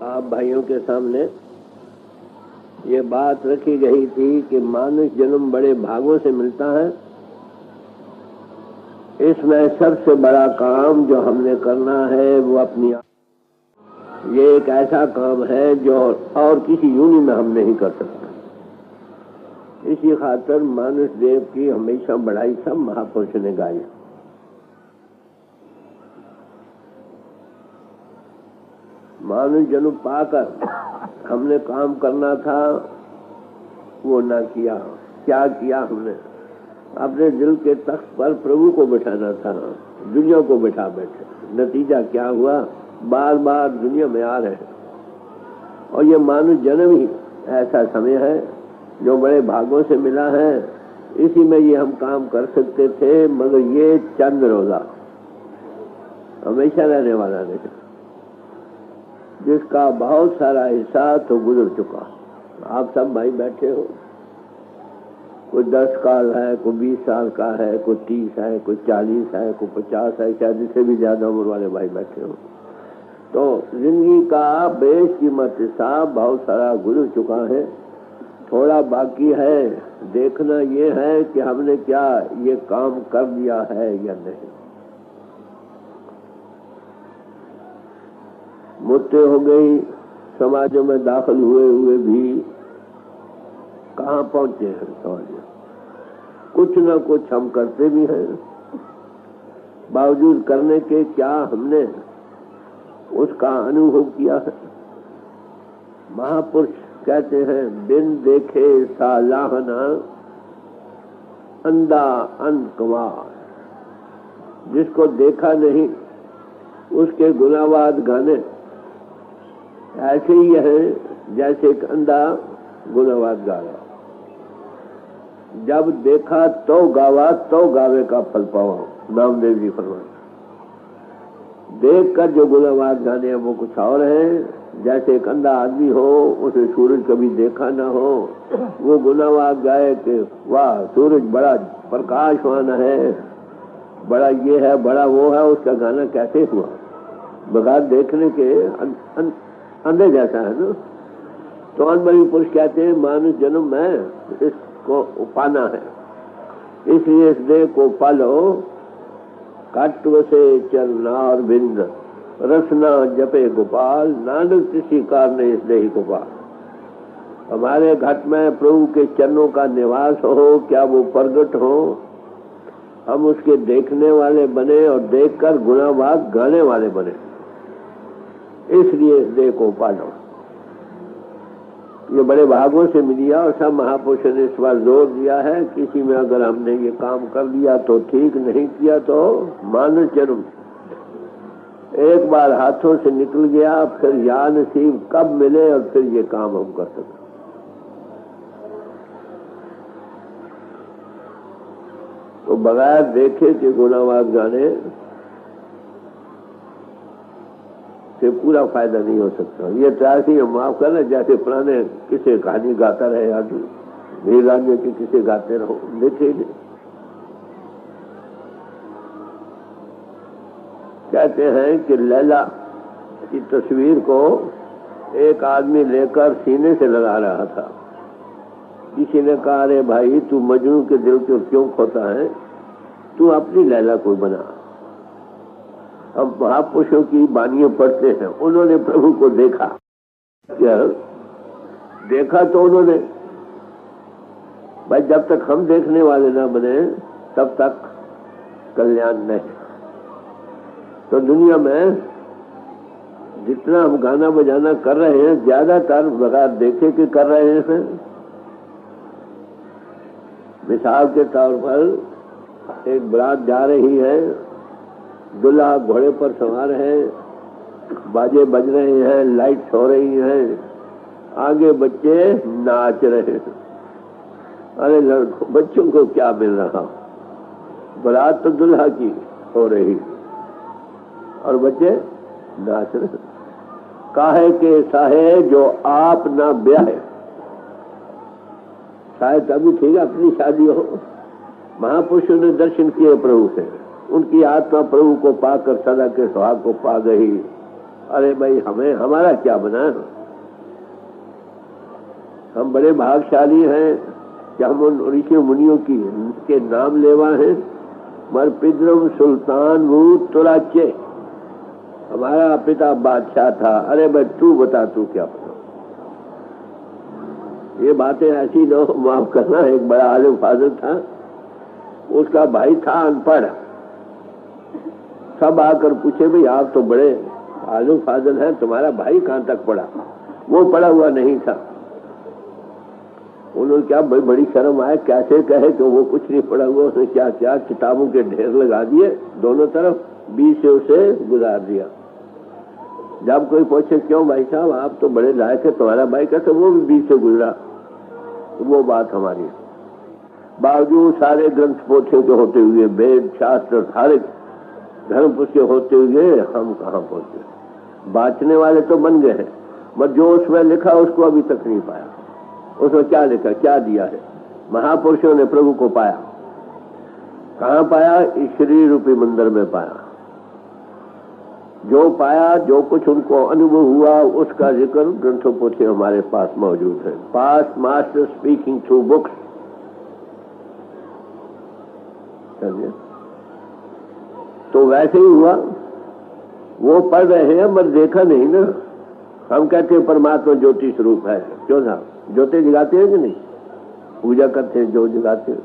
आप भाइयों के सामने ये बात रखी गई थी कि मानुष जन्म बड़े भागों से मिलता है। इसमें सबसे बड़ा काम जो हमने करना है वो अपनी, ये एक ऐसा काम है जो और किसी योनि में हम नहीं कर सकते। इसी खातिर मानुष देव की हमेशा बढ़ाई सब महापुरुष ने गाई। मानुष जन्म पाकर हमने काम करना था, वो ना किया। क्या किया हमने? अपने दिल के तख्त पर प्रभु को बिठाना था, दुनिया को बिठा बैठे। नतीजा क्या हुआ? बार बार दुनिया में आ रहे हैं। और ये मानुष जन्म ही ऐसा समय है जो बड़े भागों से मिला है। इसी में ये हम काम कर सकते थे, मगर ये चंद रोजा हमेशा रहने वाला नहीं, जिसका बहुत सारा हिस्सा तो गुजर चुका। आप सब भाई बैठे हो, कोई 10 साल है, कोई 20 साल का है, कोई 30 है, कोई 40 है, कोई 50 है, शायद इससे भी ज्यादा उम्र वाले भाई बैठे हो। तो जिंदगी का बेशकीमत हिस्सा बहुत सारा गुजर चुका है। थोड़ा बाकी है। देखना ये है कि हमने क्या ये काम कर दिया है या नहीं। मुद्दे हो गई, समाजों में दाखिल हुए भी कहाँ पहुंचे हैं समाज में। कुछ न कुछ हम करते भी हैं, बावजूद करने के क्या हमने उसका अनुभव किया है? महापुरुष कहते हैं, बिन देखे सालाहना अंधा अनकवार। जिसको देखा नहीं उसके गुनावाद गाने ऐसे ही है जैसे एक अंधा गुनावाद गा रहा। जब देखा तो गावा, तो गावे का फल पावा, नामदेव जी फरमाते। देख कर जो गुनावाद गाने हैं वो कुछ और है। जैसे एक अंधा आदमी हो, उसे सूरज कभी देखा ना हो, वो गुनावाद गाए कि वाह सूरज बड़ा प्रकाशवान है, बड़ा ये है, बड़ा वो है। उसका गाना कैसे हुआ? बगैर देखने के अंधे जैसा है ना। तो अनबली पुरुष कहते हैं मानुष जन्म में इसको पाना है, इसलिए इस देह को पालो। काटव से चरनार बिंद रसना जपे गोपाल, नानक किसी कारणे इस देही गोपाल। हमारे घट में प्रभु के चरणों का निवास हो, क्या वो प्रगट हो, हम उसके देखने वाले बने और देखकर गुनावाद गाने वाले बने। इसलिए इस देह को पालो। ये बड़े भागों से मिलिया और सब महापुरुषों ने इस बार जोर दिया है। किसी में अगर हमने ये काम कर लिया तो ठीक, नहीं किया तो मानुष जन्म एक बार हाथों से निकल गया, फिर या नसीब कब मिले और फिर ये काम हम कर सकें। तो बगैर देखे कि गुनावाद गाने से पूरा फायदा नहीं हो सकता। ये ऐसे ही माफ करना जैसे पुराने किसे कहानी गाता रहे आदमी, वीर राज्य की किसे गाते रहो, देखे नहीं। कहते हैं कि लैला की तस्वीर को एक आदमी लेकर सीने से लगा रहा था। किसी ने कहा, अरे भाई तू मजनू के दिल को क्यों खोता है, तू अपनी लैला को बना। अब महापुरुषों की बानियां पढ़ते हैं, उन्होंने प्रभु को देखा। क्या देखा? तो उन्होंने भाई जब तक हम देखने वाले ना बने तब तक कल्याण नहीं। तो दुनिया में जितना हम गाना बजाना कर रहे हैं, ज्यादातर बगैर देखे के कर रहे हैं। मिसाल के तौर पर एक बारात जा रही है, दूल्हा घोड़े पर सवार है, बाजे बज रहे हैं, लाइट्स हो रही हैं, आगे बच्चे नाच रहे हैं। अरे लड़कों, बच्चों को क्या मिल रहा? बारात तो दूल्हा की हो रही और बच्चे नाच रहे। काहे के साहे जो आप ना ब्याहे। शायद तभी ठीक अपनी शादी हो। महापुरुषों ने दर्शन किए प्रभु से, उनकी आत्मा प्रभु को पाकर सदा के सुहाग को पा गई अरे भाई हमें हमारा क्या बना, हम बड़े भागशाली हैं कि हम उन ऋषि मुनियों की के नाम लेवा हैं। मर पिद्रम सुल्तान वो तुराचे, हमारा पिता बादशाह था। अरे भाई तू बता तू क्या बता। ये बातें ऐसी न हो, माफ करना। एक बड़ा आलिम फाजिल था, उसका भाई था अनपढ़। सब आकर पूछे भाई आप तो बड़े आलिम फाजिल हैं, तुम्हारा भाई कहाँ तक पढ़ा? वो पढ़ा हुआ नहीं था। उन्होंने क्या भाई बड़ी शर्म आए, कैसे कहे कि वो कुछ नहीं पढ़ा हुआ। उसने क्या क्या किताबों के ढेर लगा दिए दोनों तरफ, बीच से उसे गुजार दिया। जब कोई पूछे क्यों भाई साहब आप तो बड़े लायक है, तुम्हारा भाई कैसे? वो भी बीच से गुजरा। तो वो बात हमारी बावजूद सारे ग्रंथ पोथे के होते हुए, वेद शास्त्र सारे धर्म पुस्तक होते हुए हम कहाँ पहुंचे? बांचने वाले तो बन गए हैं, मगर जो उसमें लिखा उसको अभी तक नहीं पाया। उसमें क्या लिखा, क्या दिया है? महापुरुषों ने प्रभु को पाया। कहाँ पाया? इस शरीर रूपी मंदिर में पाया। जो पाया, जो कुछ उनको अनुभव हुआ, उसका जिक्र ग्रंथों पोथी हमारे पास मौजूद है। Past master speaking through books. तो वैसे ही हुआ, वो पढ़ रहे हैं मगर देखा नहीं ना। हम कहते हैं परमात्मा ज्योति स्वरूप है, क्यों ना? ज्योति जगाते हैं कि नहीं? पूजा करते हैं, ज्योत जगाते हैं,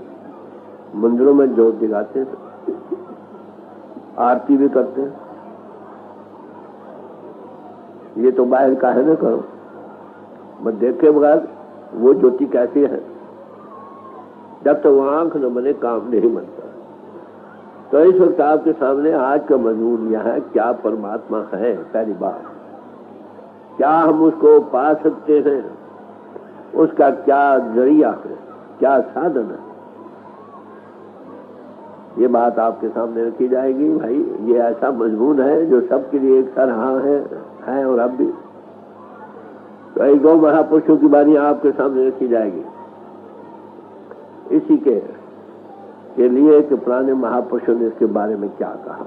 मंदिरों में ज्योत जगाते हैं, आरती भी करते हैं। ये तो बाहर का है ना करो, बस देखे बगैर वो ज्योति कैसी है? जब तक वो आंख न बने काम नहीं बनता। तो इस वक्त आपके सामने आज का मजमून यह है, क्या परमात्मा है? पहली बात, क्या हम उसको पा सकते हैं? उसका क्या जरिया है, क्या साधन है? ये बात आपके सामने रखी जाएगी। भाई ये ऐसा मजमून है जो सबके लिए एक तरह है और अब भी। तो एक दो महापुरुषों की बानी आपके सामने रखी जाएगी इसी के लिए कि पुराने महापुरुषों ने इसके बारे में क्या कहा।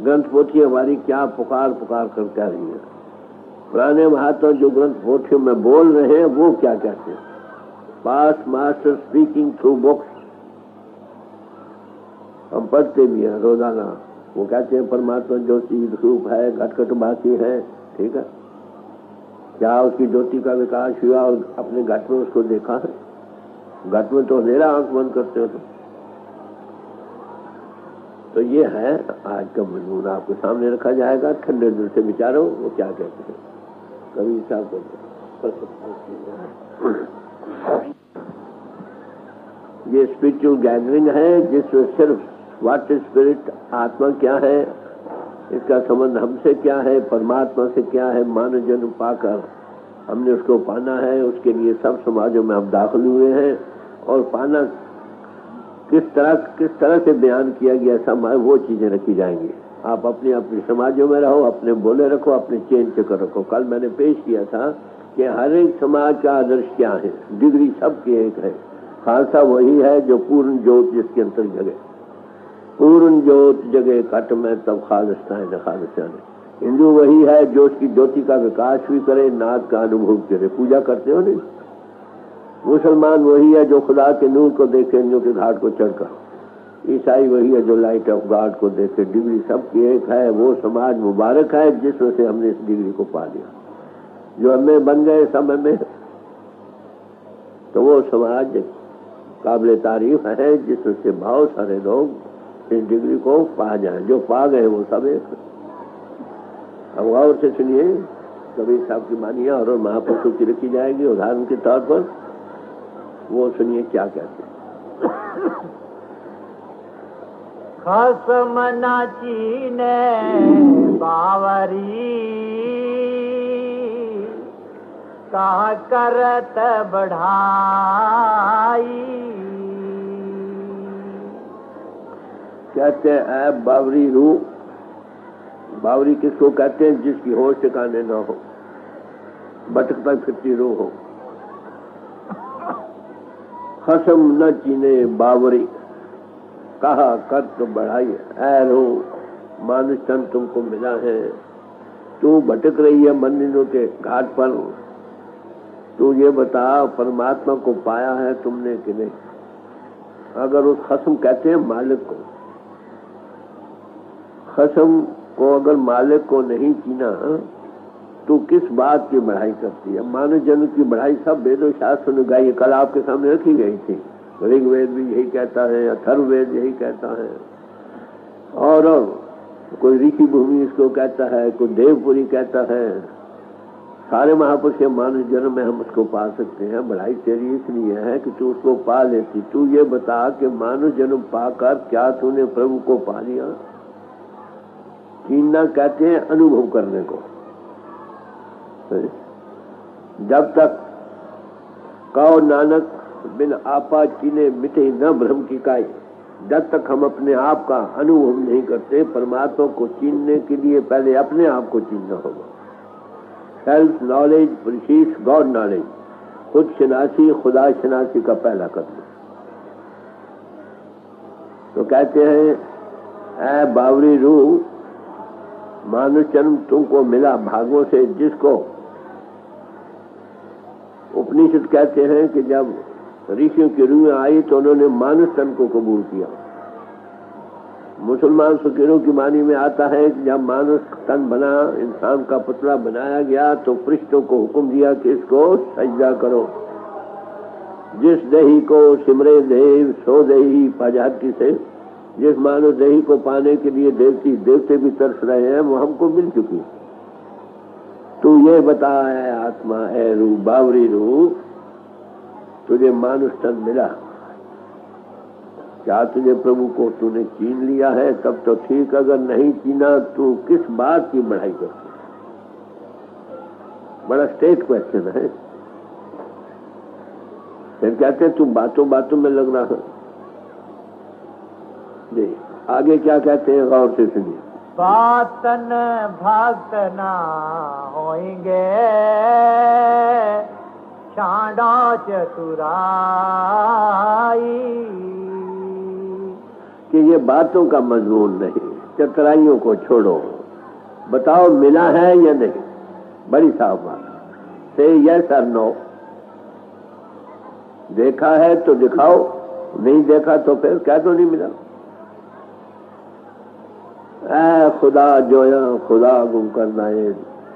ग्रंथ पोथी हमारी क्या पुकार पुकार कर कह रही है। पुराने महात्मा जो ग्रंथ पोथियों में बोल रहे हैं वो क्या कहते हैं? Past master speaking through books. हम पढ़ते भी हैं रोजाना। वो कहते हैं परमात्मा ज्योति स्वरूप है, घट बाकी है। ठीक है, क्या उसकी ज्योति का विकास हुआ और अपने घट में उसको देखा है? घट में तो अंधेरा, आंख बंद करते हो तो ये है आज का मजमून आपके सामने रखा जाएगा। ठंडे दिल से विचारो वो क्या कहते हैं। कभी हिसाब ये स्पिरिचुअल गैदरिंग है जिसमें सिर्फ व्हाट इज स्पिरिट, आत्मा क्या है, इसका संबंध हमसे क्या है, परमात्मा से क्या है, मानव जन्म पाकर हमने उसको पाना है। उसके लिए सब समाजों में हम दाखिल हुए हैं और पाना किस तरह से बयान किया गया समय, वो चीजें रखी जाएंगी। आप अपने अपने समाजों में रहो, अपने बोले रखो, अपने चेन चक्कर रखो। कल मैंने पेश किया था कि हर एक समाज का आदर्श क्या है, डिग्री सबकी एक है। खालसा वही है जो पूर्ण ज्योत जिसके अंतर जगे, पूर्ण ज्योत जगे घट में तब खालिस्तान न खालिस्तान। हिंदू वही है जो उसकी ज्योति का विकास भी करे, नाद का अनुभव करे। पूजा करते हो नहीं? मुसलमान वही है जो खुदा के नूर को देखे नूर के घाट को चढ़कर। ईसाई वही है जो लाइट ऑफ गॉड को देखे। डिग्री सबकी एक है। वो समाज मुबारक है जिसमें से हमने इस डिग्री को पा लिया। जो हमें बन गए समय में, तो वो समाज काबिल तारीफ है जिसमें से बहुत सारे लोग इस डिग्री को पा जाए। जो पा गए वो सब एक। अब गौर से सुनिए, कबीर साहब की मानिया और महापुरुषों की रखी जाएगी उदाहरण के तौर पर। वो सुनिए क्या कहते हैं। खसम नाची ने बावरी का करत बढ़ाई। कहते हैं बावरी रूह। बावरी किसको कहते हैं? जिसकी होश ठिकाने न हो, भटकता फिरती रूह हो। खसम न चीने बावरी, कहा कर तो बढ़ाई। ऐ रूह, मानुष तन तुमको मिला है, तू भटक रही है मंदिरों के घाट पर, तू ये बता परमात्मा को पाया है तुमने कि नहीं? अगर उस खस्म कहते हैं मालिक को, खस्म को अगर मालिक को नहीं चीना तो किस बात की बढ़ाई करती है? मानव जन्म की बढ़ाई सब वेदों शास्त्र ने गाई, कल आपके सामने रखी गई थी। ऋग्वेद भी यही कहता है, अथर्ववेद यही कहता है, और कोई ऋषि भूमि इसको कहता है, कोई देवपुरी कहता है। सारे महापुरुष के मानव जन्म में हम उसको पा सकते हैं। बढ़ाई तेरी इसलिए है कि तू उसको पा लेती। तू ये बता कि मानव जन्म पाकर क्या तूने प्रभु को पा लिया? चीनना कहते हैं अनुभव करने को। जब तक कहो नानक बिन आपा चीने मिटे न भ्रम की काई, जब तक हम अपने आप का अनुभव नहीं करते, परमात्मा को चीनने के लिए पहले अपने आप को चीनना होगा। Self knowledge precedes God knowledge. खुद शनासी खुदा शनासी का पहला कदम। तो कहते हैं ऐ बावरी रूह, मानव जन्म तुमको मिला भागों से, जिसको उपनिषद कहते हैं कि जब ऋषियों की रूह आई तो उन्होंने मानव तन को कबूल किया। मुसलमान फकीरों की वाणी में आता है कि जब मानव तन बना, इंसान का पुतला बनाया गया, तो फरिश्तों को हुक्म दिया कि इसको सजदा करो। जिस देही को सिमरे देव सो देही पाजाती से, जिस मानव देही को पाने के लिए देवते भी तरस रहे हैं, वो हमको मिल चुकी। तू ये बता है आत्मा है रूह, बावरी रूह, तुझे मानुष तन मिला, क्या तुझे प्रभु को तूने चीन लिया है? तब तो ठीक, अगर नहीं चीना तू किस बात की बढ़ाई करती? बड़ा स्टेट क्वेश्चन है। फिर कहते तू बातों बातों में लग रहा है। जी आगे क्या कहते हैं, गौर से सुनिए। बातन भक्त ना होंगे छाड़ा चतुराई, कि ये बातों का मजमून नहीं, चतुराइयों को छोड़ो। बताओ मिला है या नहीं? बड़ी साफ बात। से यस और नो। देखा है तो दिखाओ, नहीं देखा तो फिर क्या तो नहीं मिला। ऐ खुदा जोया खुदा गुम करना है।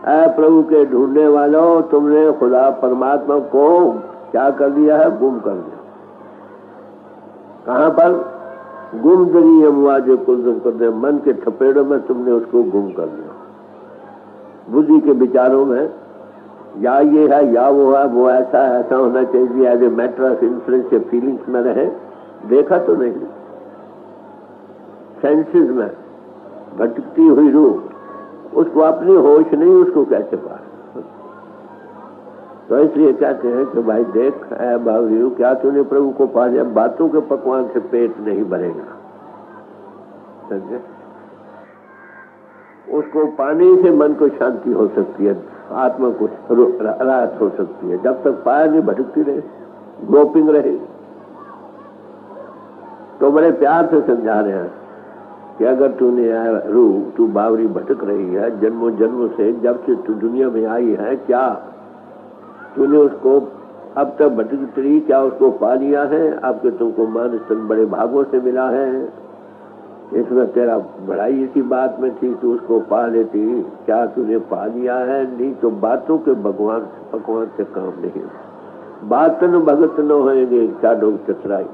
ऐ प्रभु के ढूंढने वालों, तुमने खुदा परमात्मा को क्या कर दिया है? गुम कर दिया। कहां पर? गुम दरी हुआ जो कुल कर दे, मन के थपेड़ों में तुमने उसको गुम कर दिया। बुद्धि के विचारों में या ये है या वो है, वो ऐसा होना चाहिए, as a matter of influence के फीलिंग्स में रहे। देखा तो नहीं। सेंसेस में भटकती हुई रूह, उसको अपनी होश नहीं, उसको कैसे पाए? तो इसलिए कहते हैं कि भाई देख ऐ बावरियों, क्या तूने प्रभु को पा लिया? बातों के पकवान से पेट नहीं भरेगा। समझे? उसको पाने से मन को शांति हो सकती है, आत्मा को राहत हो सकती है। जब तक पाया नहीं, भटकती रहे, ग्रोपिंग रहे। तो बड़े प्यार से समझा रहे हैं कि अगर तूने रूह, तू बावरी भटक रही है जन्मों जन्मों से, जब से तू दुनिया में आई है, क्या तूने उसको अब तक भटकती रही? क्या उसको पा लिया है? अब के तुमको मानव तन बड़े भागों से मिला है, इसमें तेरा बढ़ाई इसी बात में थी, तू उसको पा लेती। क्या तूने पा लिया है? नहीं तो बातों के भगवान पकवान से काम नहीं। बातन भगत न होएंगे चाडो चतुराई।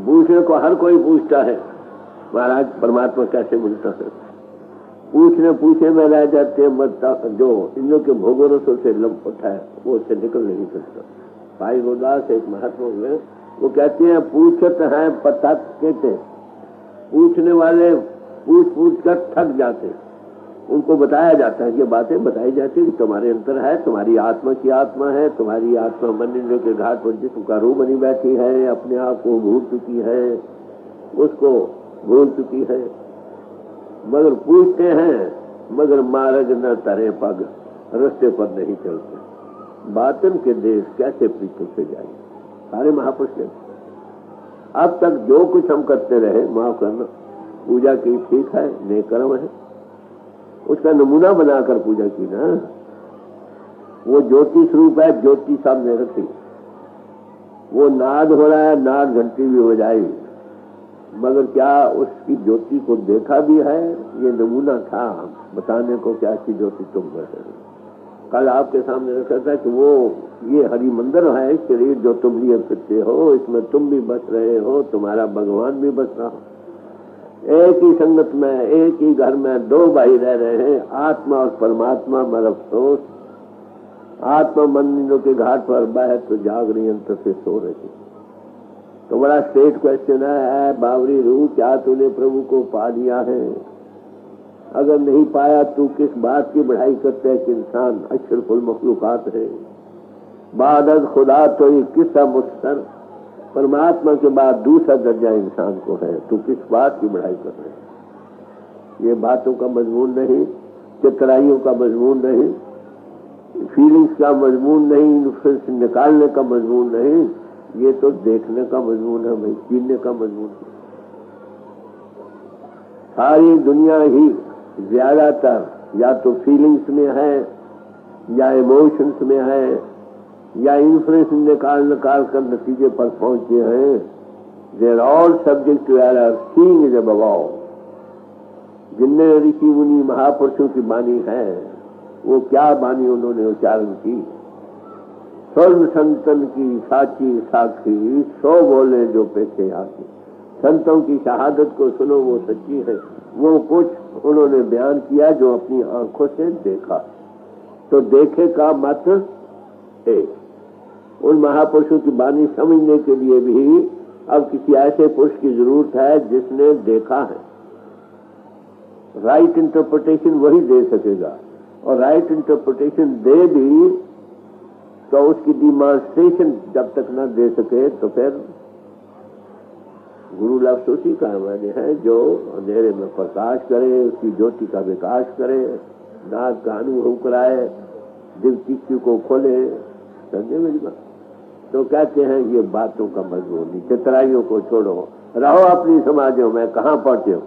पूछने को हर कोई पूछता है, महाराज परमात्मा कैसे मिलता है? पूछे में रह जाते हैं। मत जो इन लोग के भोगोरसों से लंप उठा है, वो उससे निकल नहीं सकता। भाई गुरदास एक महात्मा हुए, वो कहते हैं पूछत है पता कहते, पूछने वाले पूछ कर थक जाते। उनको बताया जाता है, ये बातें बताई जाती है कि तुम्हारे अंतर है, तुम्हारी आत्मा की आत्मा है, तुम्हारी आत्मा मंदिर के घाट पर जिसका रूह बनी बैठी है, अपने आप को भूल चुकी है, उसको भूल चुकी है। मगर पूछते हैं, मगर मार्ग न तरे पग, रास्ते पर नहीं चलते। बातन के देश कैसे पीछे से जाए? सारे महापुरुष ने अब तक जो कुछ हम करते रहे, माफ करना, पूजा की ठीक है, नेक कर्म है, उसका नमूना बनाकर पूजा की ना। वो ज्योति स्वरूप है, ज्योति सामने रखी। वो नाद हो रहा है, नाद घंटी भी हो जाएगी, मगर क्या उसकी ज्योति को देखा भी है? ये नमूना था बताने को क्या कि ज्योति तुम है। कल आपके सामने रखा था कि वो ये हरि मंदिर है, शरीर जो तुम लिए फिरते हो, इसमें तुम भी बस रहे हो, तुम्हारा भगवान भी बस रहा हो। एक ही संगत में, एक ही घर में दो भाई रह रहे हैं, आत्मा और परमात्मा। मर अफसोस, आत्मा मंदिरों के घाट पर बाहर तो जाग रही, अंतर से सो रही। तो बड़ा स्ट्रेट क्वेश्चन है, बावरी रूह, क्या तूने प्रभु को पा लिया है? अगर नहीं पाया तू किस बात की बढ़ाई करते है कि इंसान अशरफुल मखलूकात है। बाद खुदा तो ये किस्सा मुस्तर, परमात्मा के बाद दूसरा दर्जा इंसान को है, तू किस बात की बढ़ाई कर रहे है? ये बातों का मजमून नहीं, चित्राइयों का मजमून नहीं, फीलिंग्स का मजमून नहीं, फिर निकालने का मजमून नहीं, ये तो देखने का मजमून है भाई, जीने का मजमून है। सारी दुनिया ही ज्यादातर या तो फीलिंग्स में है, या इमोशंस में है, या इन्फ्लुएंस निकाल कर नतीजे पर पहुंचे हैं। They are all subject to error, seeing is above all. जिनने ऋषि मुनि महापुरुषों की बानी है, वो क्या बानी उन्होंने उच्चारण की? सर्व संतन की साची साक्षी, 100 बोले जो पैसे आके। संतों की शहादत को सुनो, वो सच्ची है। वो कुछ उन्होंने बयान किया जो अपनी आंखों से देखा। तो देखे का मत है। उन महापुरुषों की बानी समझने के लिए भी अब किसी ऐसे पुरुष की जरूरत है जिसने देखा है। राइट इंटरप्रिटेशन वही दे सकेगा, और राइट इंटरप्रिटेशन दे भी तो उसकी डिमॉन्स्ट्रेशन जब तक न दे सके तो फिर गुरु लफ्ज़ उसी का माने है जो अंधेरे में प्रकाश करे, उसकी ज्योति का विकास करे, नाद का अनुभव कराए, दिल चित्त को खोले। समझे मेरी बात? तो कहते हैं ये बातों का मजबूर नहीं, चित्राइयों को छोड़ो, रहो अपनी समाजों में। कहाँ पहुंचे हो?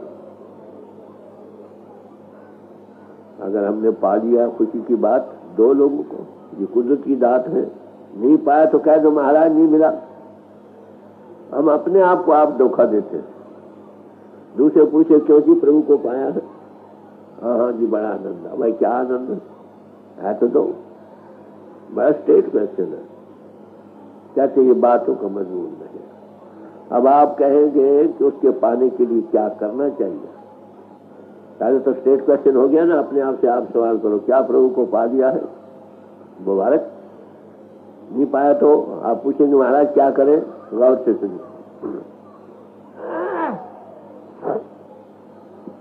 अगर हमने पा लिया खुशी की बात, 2 लोगों को, ये कुदरत की दात है। नहीं पाया तो कह दो महाराज नहीं मिला। हम अपने आप को आप धोखा देते हैं। दूसरे पूछे क्यों जी प्रभु को पाया है? हाँ जी बड़ा आनंद है। भाई क्या आनंद है तो दो। बड़ा स्टेट क्वेश्चन है। कहते ये बातों का मजमून नहीं। अब आप कहेंगे कि उसके पाने के लिए क्या करना चाहिए? पहले तो स्टेट क्वेश्चन हो गया ना, अपने आप से आप सवाल करो, क्या प्रभु को पा दिया है? मुबारक। नहीं पाया तो आप पूछेंगे महाराज क्या करें? गौर से सुनिए।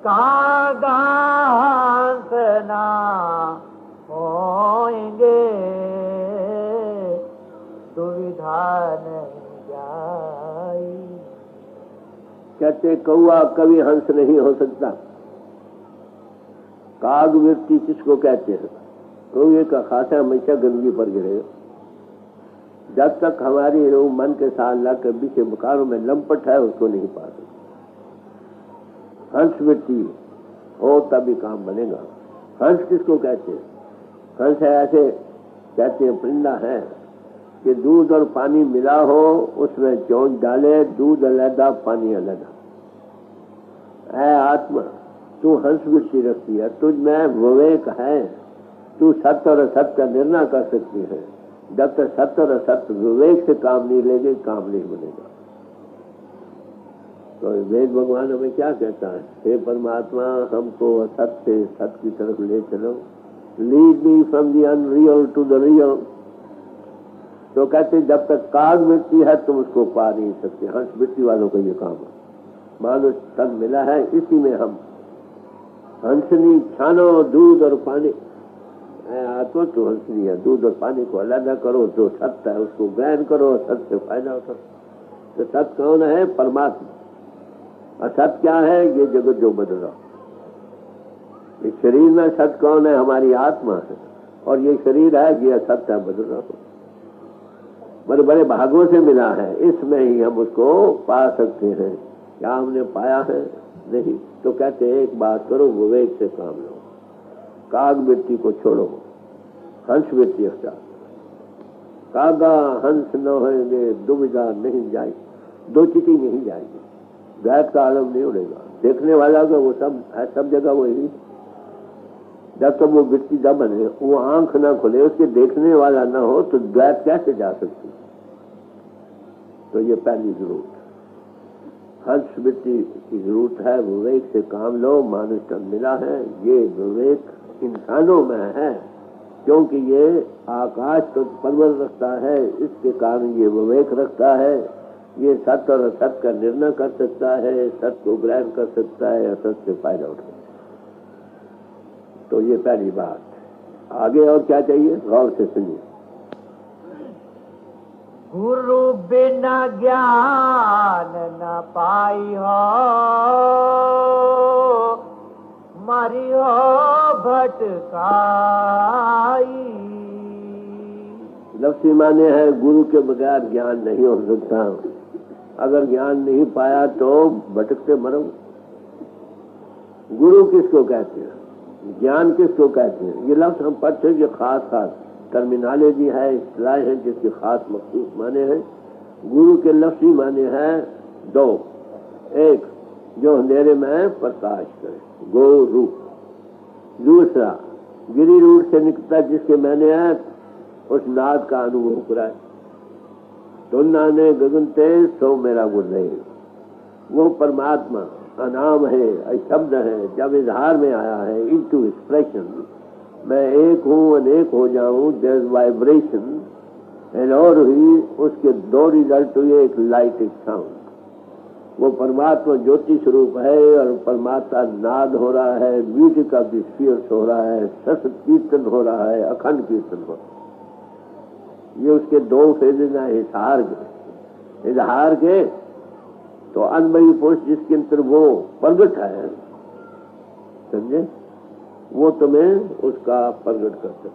कागा हंसना होंगे, दुविधा नहीं जाई। कहते कौआ कभी हंस नहीं हो सकता। काग वृत्ति किसको कहते हैं? कौए का खासा हमेशा गंदगी पर गिरे। जब तक हमारी रूह मन के साथ लाकर बीचे बुकारों में लंपट है, उसको नहीं पा सकते। हंस वृत्ति हो तभी काम बनेगा। हंस किसको कहते हैं? हंस है ऐसे कहते हैं, परिंदा है कि दूध और पानी मिला हो, उसमें चोंच डाले, दूध अलग पानी अलग। है आत्मा, तू हंस वृत्ति रखती है, तुझ में विवेक है, तू सत्य और असत्य का निर्णय कर सकती है। जब तक सत्य और असत्य विवेक से काम नहीं लेंगे, काम नहीं बनेगा। तो वेद भगवान हमें क्या कहता है? हे परमात्मा, हमको असत्य से सत्य की तरफ ले चलो, lead me from the unreal to the real. तो कहते जब तक काग वृत्ति है तुम उसको पा नहीं सकते। हंस वृत्ति वालों का ये काम है। मानो तब मिला है, इसी में हम हंसनी छानो दूध और पानी। आत्मा तो हंसनी है, दूध और पानी को अलग करो, जो सत्य है उसको ग्रहण करो, सत्य से फायदा उठाओ। तो सत्य कौन है? परमात्मा। और सत्य क्या है? ये जगत जो बदल रहा। इस शरीर में सत्य कौन है? हमारी आत्मा है। और ये शरीर है, ये असत्य है, बदल रहा। बड़े बड़े भागों से मिला है, इसमें ही हम उसको पा सकते हैं। क्या हमने पाया है? नहीं। तो कहते हैं एक बात करो, विवेक से काम लो। काग वृत्ति को छोड़ो, हंस वृत्ति अख्तियार। कागा हंस न होंगे दुविधा नहीं जाएगी, दो चिटी नहीं जाएगी, द्वैत का आलम नहीं उड़ेगा। देखने वाला का वो सब जगह वही, जब तक वो वृत्ति न बने, वो आंख ना खुले, उसके देखने वाला ना हो तो द्वैत कैसे जा सकती। तो ये पहली जरूरत, हंस वृत्ति की जरूरत है। विवेक से काम लो, मानस तन मिला है। ये विवेक इंसानों में है, क्योंकि ये आकाश तो परवर रखता है, इसके कारण ये विवेक रखता है। ये सत्य और असत का निर्णय कर सकता है, सत्य को ग्रहण कर सकता है, असत से फायदा उठा। तो ये पहली बात। आगे और क्या चाहिए, गौर से सुनिए। गुरु बिना ज्ञान न पाई हो, मरी हो भटकाई। लफ्ज़ी माने है गुरु के बगैर ज्ञान नहीं हो सकता। अगर ज्ञान नहीं पाया तो भटकते मरो। गुरु किसको कहते हैं, ज्ञान किसको कहते हैं, ये लफ्ज़ हम पढ़ते हैं, ये खास टर्मिनोलॉजी है, इस्तिलाह है, जिसके खास मखसूस माने हैं। गुरु के लफ्ज़ी माने हैं दो, एक जो अंधेरे में प्रकाश करे, गुरु। दूसरा गिरी रूट से निकलता जिसके मैंने है उस नाद का अनुभव कराए। तुन्ना ने गगन तेज सो मेरा गुरुदेव, वो परमात्मा अनाम है, शब्द है, जब इजहार में आया है, इनटू एक्सप्रेशन, मैं एक हूँ अनेक हो जाऊं, देयर इज वाइब्रेशन एंड और हुई, उसके दो रिजल्ट हुए, एक लाइट एक साउंड। वो परमात्मा ज्योति स्वरूप है और परमात्मा नाद हो रहा है, म्यूजिक ऑफ द स्फीयर्स हो रहा है, सत कीर्तन हो रहा है, अखंड कीर्तन हो रहा है। ये उसके दो फेजेज हैं इजहार के। तो अनमयी पुरुष जिसके अंदर वो प्रगट है, समझे, वो तुम्हें उसका प्रगट कर सकता।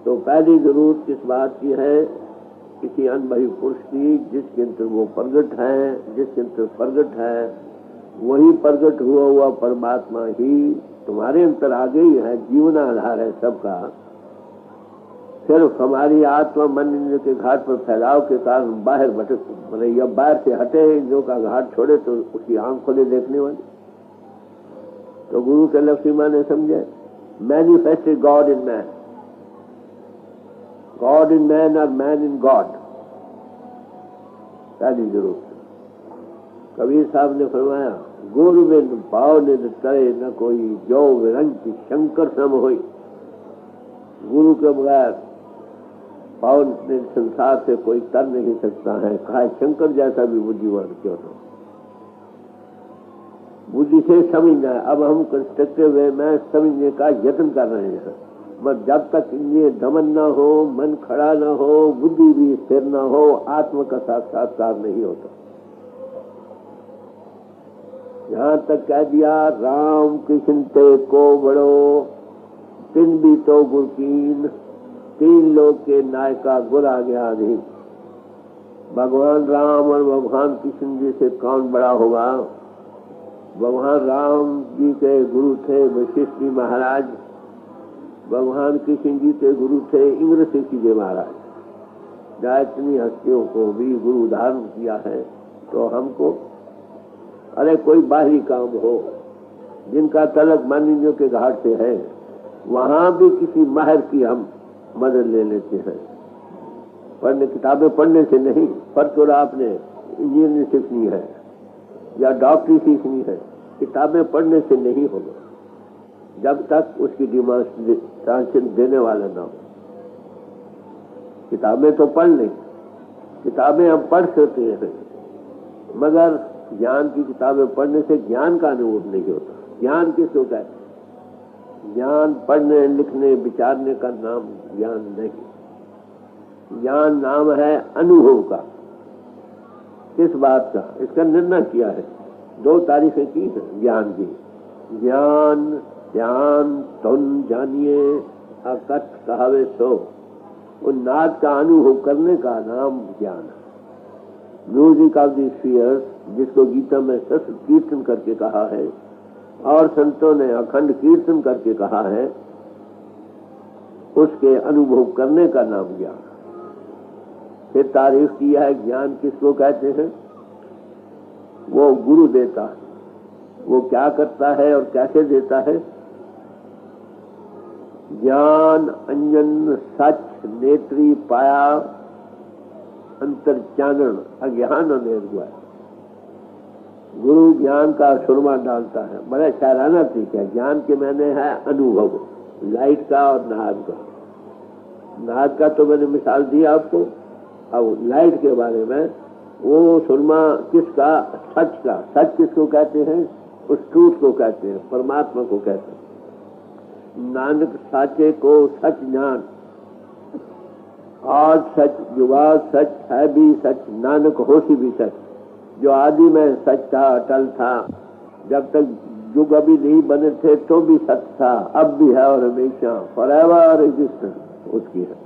तो पहली जरूरत किस बात की है, किसी अनमयी पुरुष की जिसके अंदर वो प्रगट है, जिसके अंदर प्रगट है वही प्रगट हुआ परमात्मा ही तुम्हारे अंदर आ गई है। जीवन आधार है सबका। सिर्फ हमारी आत्मा मन इंद्र के घाट पर फैलाव के कारण बाहर भटक, मतलब या बाहर से हटे, इंद्रों का घाट छोड़े तो उसकी आंख खोले देखने वाले। तो गुरु के लफ्ज़ी माने समझे, manifested God in man, God in man और मैन इन गॉड। पहली जरूरत। कबीर साहब ने फरमाया, गुरु बिन भाव ने करे न कोई, जो विरंच शंकर सम होई। गुरु के बगैर भाव ने संसार से कोई तर नहीं सकता है, कहा शंकर जैसा भी बुद्धिवान क्यों हो। बुद्धि से समझना है। अब हम कंस्ट्रक्टिव वे में समझने का यत्न कर रहे हैं, मगर जब तक ये दमन न हो, मन खड़ा न हो, बुद्धि भी स्थिर न हो, आत्म का साक्षात्कार नहीं होता। यहाँ तक कह दिया, राम कृष्ण ते को बड़ो, तिन भी तो गुरकीन, तीन लोग के नायका गुर आ गया नहीं। भगवान राम और भगवान कृष्ण जी से कौन बड़ा होगा। भगवान राम जी के गुरु थे वशिष्ठ जी महाराज, भगवान कृष्ण जी के गुरु थे इंद्रसेन जी महाराज। इतनी हस्तियों को भी गुरु धारण किया है। तो हमको अरे कोई बाहरी काम हो जिनका तलक मानिंजों के घाट से है, वहां भी किसी माहिर की हम मदद ले लेते हैं। पढ़ने किताबें पढ़ने से नहीं, पर तो आपने इंजीनियरिंग सीखनी है या डॉक्टरी सीखनी है, किताबें पढ़ने से नहीं होगा जब तक उसकी डिमांस्ट्रेशन देने वाला ना हो। किताबें तो पढ़ लें, किताबें हम पढ़ सकते हैं, मगर ज्ञान की किताबें पढ़ने से ज्ञान का अनुभव नहीं होता। ज्ञान किसको कहते हैं? ज्ञान पढ़ने लिखने विचारने का नाम ज्ञान नहीं। ज्ञान नाम है अनुभव का। किस बात का? इसका निर्णय किया है। दो तारीखें की है ज्ञान की। ज्ञान ज्ञान तुम जानिए अकथ कहावे सो। उन नाद का अनुभव करने का नाम ज्ञान है। म्यूजिक ऑफ द स्फीयर्स, जिसको गीता में सत कीर्तन करके कहा है, और संतों ने अखंड कीर्तन करके कहा है, उसके अनुभव करने का नाम ज्ञान। फिर तारीफ किया है, ज्ञान किसको कहते हैं? वो गुरु देता है। वो क्या करता है और कैसे देता है? ज्ञान अंजन सच नेत्री पाया अंतर चानन अज्ञान अनेर हुआ। गुरु ज्ञान का सुरमा डालता है। बड़ा शायराना तरीका है। ज्ञान के मैंने है अनुभव, लाइट का और नाद का। नाद का तो मैंने मिसाल दी आपको। अब लाइट के बारे में, वो सुरमा किसका? सच का। सच किसको कहते हैं? उस ट्रूथ को कहते हैं, परमात्मा को कहते हैं। नानक साचे को सच ज्ञान, आज सच जुगाड़ सच है भी सच, नानक होशी भी सच। जो आदि में सच था, अटल था, जब तक युग अभी नहीं बने थे तो भी सच था, अब भी है और हमेशा फॉरएवर एग्जिस्टेंस उसकी है।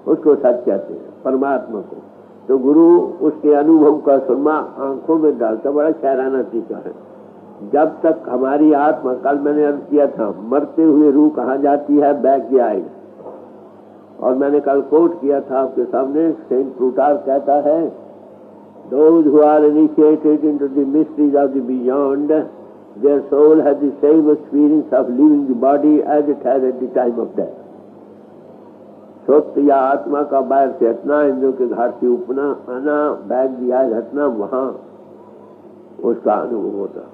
उसको सच कहते हैं, परमात्मा को। तो गुरु उसके अनुभव का सुरमा आंखों में डालता। बड़ा शायराना तरीका है। जब तक हमारी आत्मा, कल मैंने अर्ज किया था, मरते हुए रूह कहाँ जाती है? Back the eyes. और मैंने कल कोट किया था आपके सामने, सेंट प्लूटार्क कहता है, those who are initiated into the mysteries of the beyond, their soul has the same experience of leaving the body as it has at the time of death. सत्य या आत्मा का बाहर से हटना, इंद्रियों के घर से उपना आना, बैक द आइज हटना, वहां उसका अनुभव होता।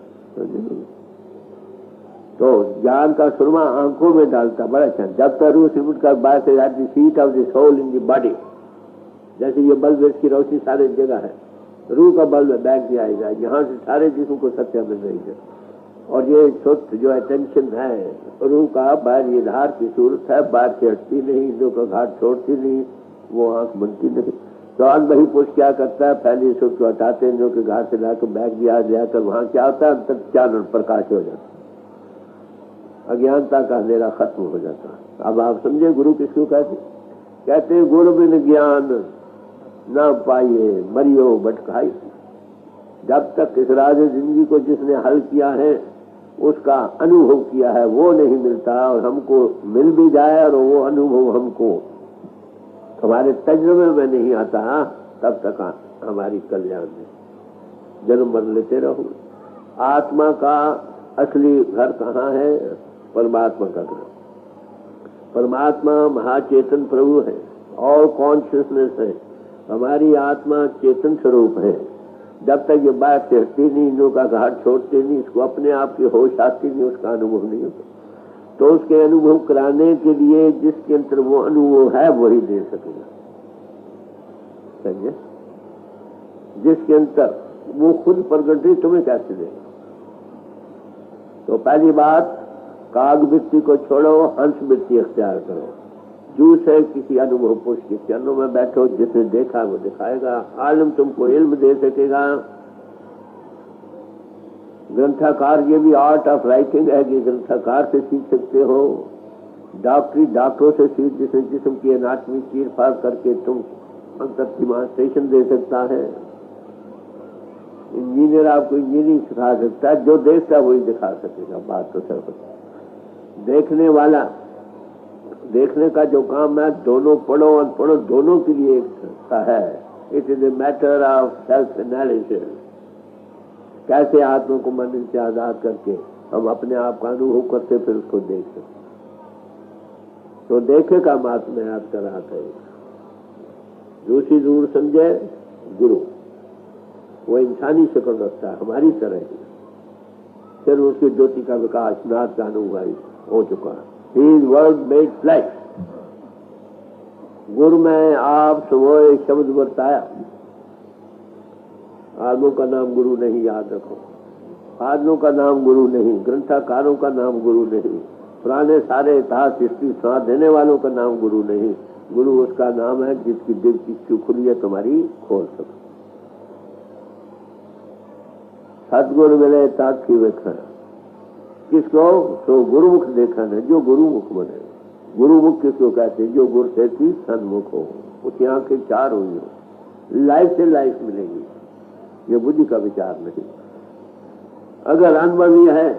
तो ज्ञान का सुरमा आंखों में डालता। बड़ा अच्छा। जब तक रूह सिमट कर बाहर से जाती, seat of the soul in the body. जैसे ये बल्ब, इसकी रोशनी सारे जगह है, रूह का बल्ब बैक दिया जाए, यहाँ से सारे जिस्म को सत्य मिल रही है। और ये सुत जो अटेंशन है रूह का, बाहर ये धार की सूरत है, बाहर से हटती नहीं, इंद्रियों का घाट छोड़ती नहीं, वो आंख बनती नहीं। तो आज वही पुरुष क्या करता है? पहले सुख को हटाते हैं, इंद्रियों के घाट से लाकर बैग दिया जाकर वहां क्या होता है? अंतर चानन प्रकाश हो जाता है, अज्ञानता का अंधेरा खत्म हो जाता है। अब आप समझे गुरु किसको कहते? कहते हैं गुरु बिन ज्ञान ना पाइए मरियो भटकाई। जब तक इस राज जिंदगी को जिसने हल किया है, उसका अनुभव किया है, वो नहीं मिलता। और हमको मिल भी जाए और वो अनुभव हमको हमारे तजुर्बे में नहीं आता, तब तक हमारी कल्याण है। जन्म मर लेते रहो। आत्मा का असली घर कहाँ है? परमात्मा का घर। परमात्मा महाचेतन प्रभु है और कॉन्शियसनेस है। हमारी आत्मा चेतन स्वरूप है। जब तक ये बात से हटती नहीं, इंद्रियों का घाट छोड़ती नहीं, इसको अपने आप की होश आती नहीं, उसका अनुभव नहीं होता। तो उसके अनुभव कराने के लिए जिसके अंदर वो अनुभव है वही दे सकेगा। समझे? जिसके अंदर वो खुद प्रकट है, तुम्हें कैसे देगा? तो पहली बात, काग वृत्ति को छोड़ो, हंस वृत्ति अख्तियार करो। जूस है किसी अनुभव पुरुष के चरणों में बैठो, जिसने देखा वो दिखाएगा। आलम तुमको इल्म दे सकेगा। ग्रंथाकार, ये भी आर्ट ऑफ राइटिंग है कि ग्रंथाकार से सीख सकते हो। डॉक्टरों से सीख, जिसने जिस्म की एनाटमी चीर फाड़ करके तुम अंतर डिमॉन्स्ट्रेशन दे सकता है। इंजीनियर आपको इंजीनियरिंग सिखा सकता है, जो देखता है वही दिखा सकेगा। बात तो सिर्फ देखने वाला, देखने का जो काम है, दोनों पढ़ो और पढ़ो दोनों के लिए एक है। It is a matter of self analysis. कैसे आत्मा को मन से आजाद करके हम अपने आप का अनुभव करते फिर उसको देख सकते। तो देखे का मात में याद कर रहा था। दूसरी दूर समझे गुरु, वो इंसानी शक्ल रखता है हमारी तरह ही, फिर उसकी ज्योति का विकास नाथ का अनुभव हो चुका है। He is word made flesh। गुरु में आप सोए शब्द बरताया। आदमों का नाम गुरु नहीं, याद रखो। आदमों का नाम गुरु नहीं, ग्रंथाकारों का नाम गुरु नहीं, पुराने सारे इतिहास हिस्ट्री साथ देने वालों का नाम गुरु नहीं। गुरु उसका नाम है जिसकी दिल की चुखुलियत तुम्हारी खोल सके। सतगुरु मिले ताकि वेखा, किसको? तो गुरुमुख देखा न जो गुरुमुख बने। गुरुमुख किसको कहते हैं? जो गुरु से थी सन्मुख हो, उसकी आंखें चार हुई हो, लाइफ से लाइफ मिलेगी। ये बुद्धि का विचार नहीं। अगर अनुभवी है,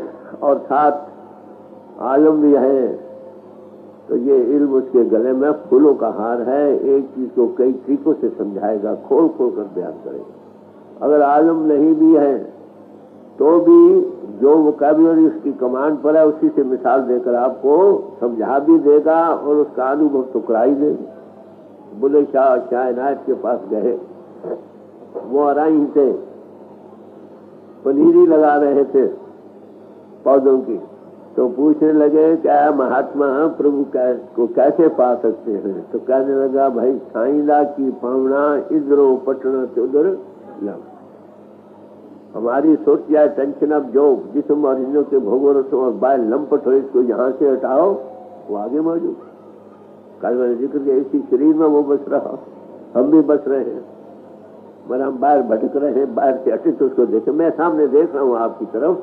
और साथ आलम भी है। तो ये इल्म उसके गले में फूलों का हार है। एक चीज को कई तरीकों से समझाएगा, खोल खोल कर बयान करेगा। अगर आलम नहीं भी है तो भी जो वोकैबुलरी उसकी कमांड पर है उसी से मिसाल देकर आपको समझा भी देगा और उसका अनुभव तो करा ही देगा। बुले शाह इनायत के पास गए, वो अराई से पनीरी लगा रहे थे पौधों की, तो पूछने लगे क्या महात्मा प्रभु को कैसे पा सकते हैं? तो कहने लगा भाई साईंदा की पावना इधरों पटना से उधर लग। हमारी सोच या टेंशन अब जो जिस्म और इंद्रियों के भोगों रसों और बाहर लंपट हो इसको यहाँ से हटाओ, वो आगे मौजूद। कल मैंने जिक्र किया इसी शरीर में वो बस रहा, हम भी बस रहे हैं, मगर हम बाहर भटक रहे हैं। बाहर से हटे तो उसको देखे। मैं सामने देख रहा हूँ आपकी तरफ,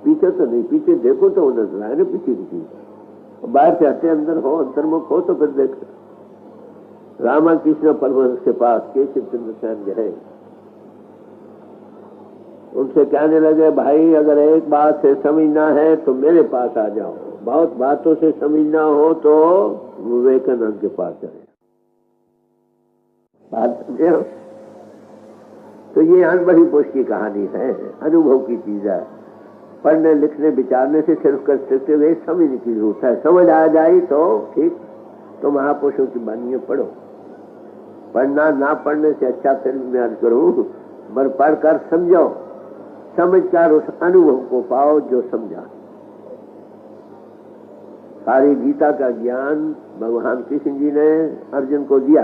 पीछे तो नहीं, पीछे देखो तो नजर आए ना पीछे की चीज। बाहर से हटे अंदर हो, अंतर्मुख हो तो फिर देख। रामा कृष्ण परमहंस के पास केशव चंद्र सेन गए, उनसे कहने लगे भाई अगर एक बात से समझना है तो मेरे पास आ जाओ, बहुत बातों से समझना हो तो विवेकानंद के पास जाए। बात समझे? तो ये अनुभवी पुरुष की कहानी है, अनुभव की चीज है। पढ़ने लिखने विचारने से सिर्फ कंस्ट्रक्टिव है, समझने की जरूरत है। समझ आ जाए तो ठीक, तो महापुरुषों की बानियां पढ़ो। पढ़ना ना पढ़ने से अच्छा फिर मैं अर्ज करूं, पर पढ़कर समझो, समझकर उस अनुभव को पाओ जो समझा। सारी गीता का ज्ञान भगवान कृष्ण जी ने अर्जुन को दिया।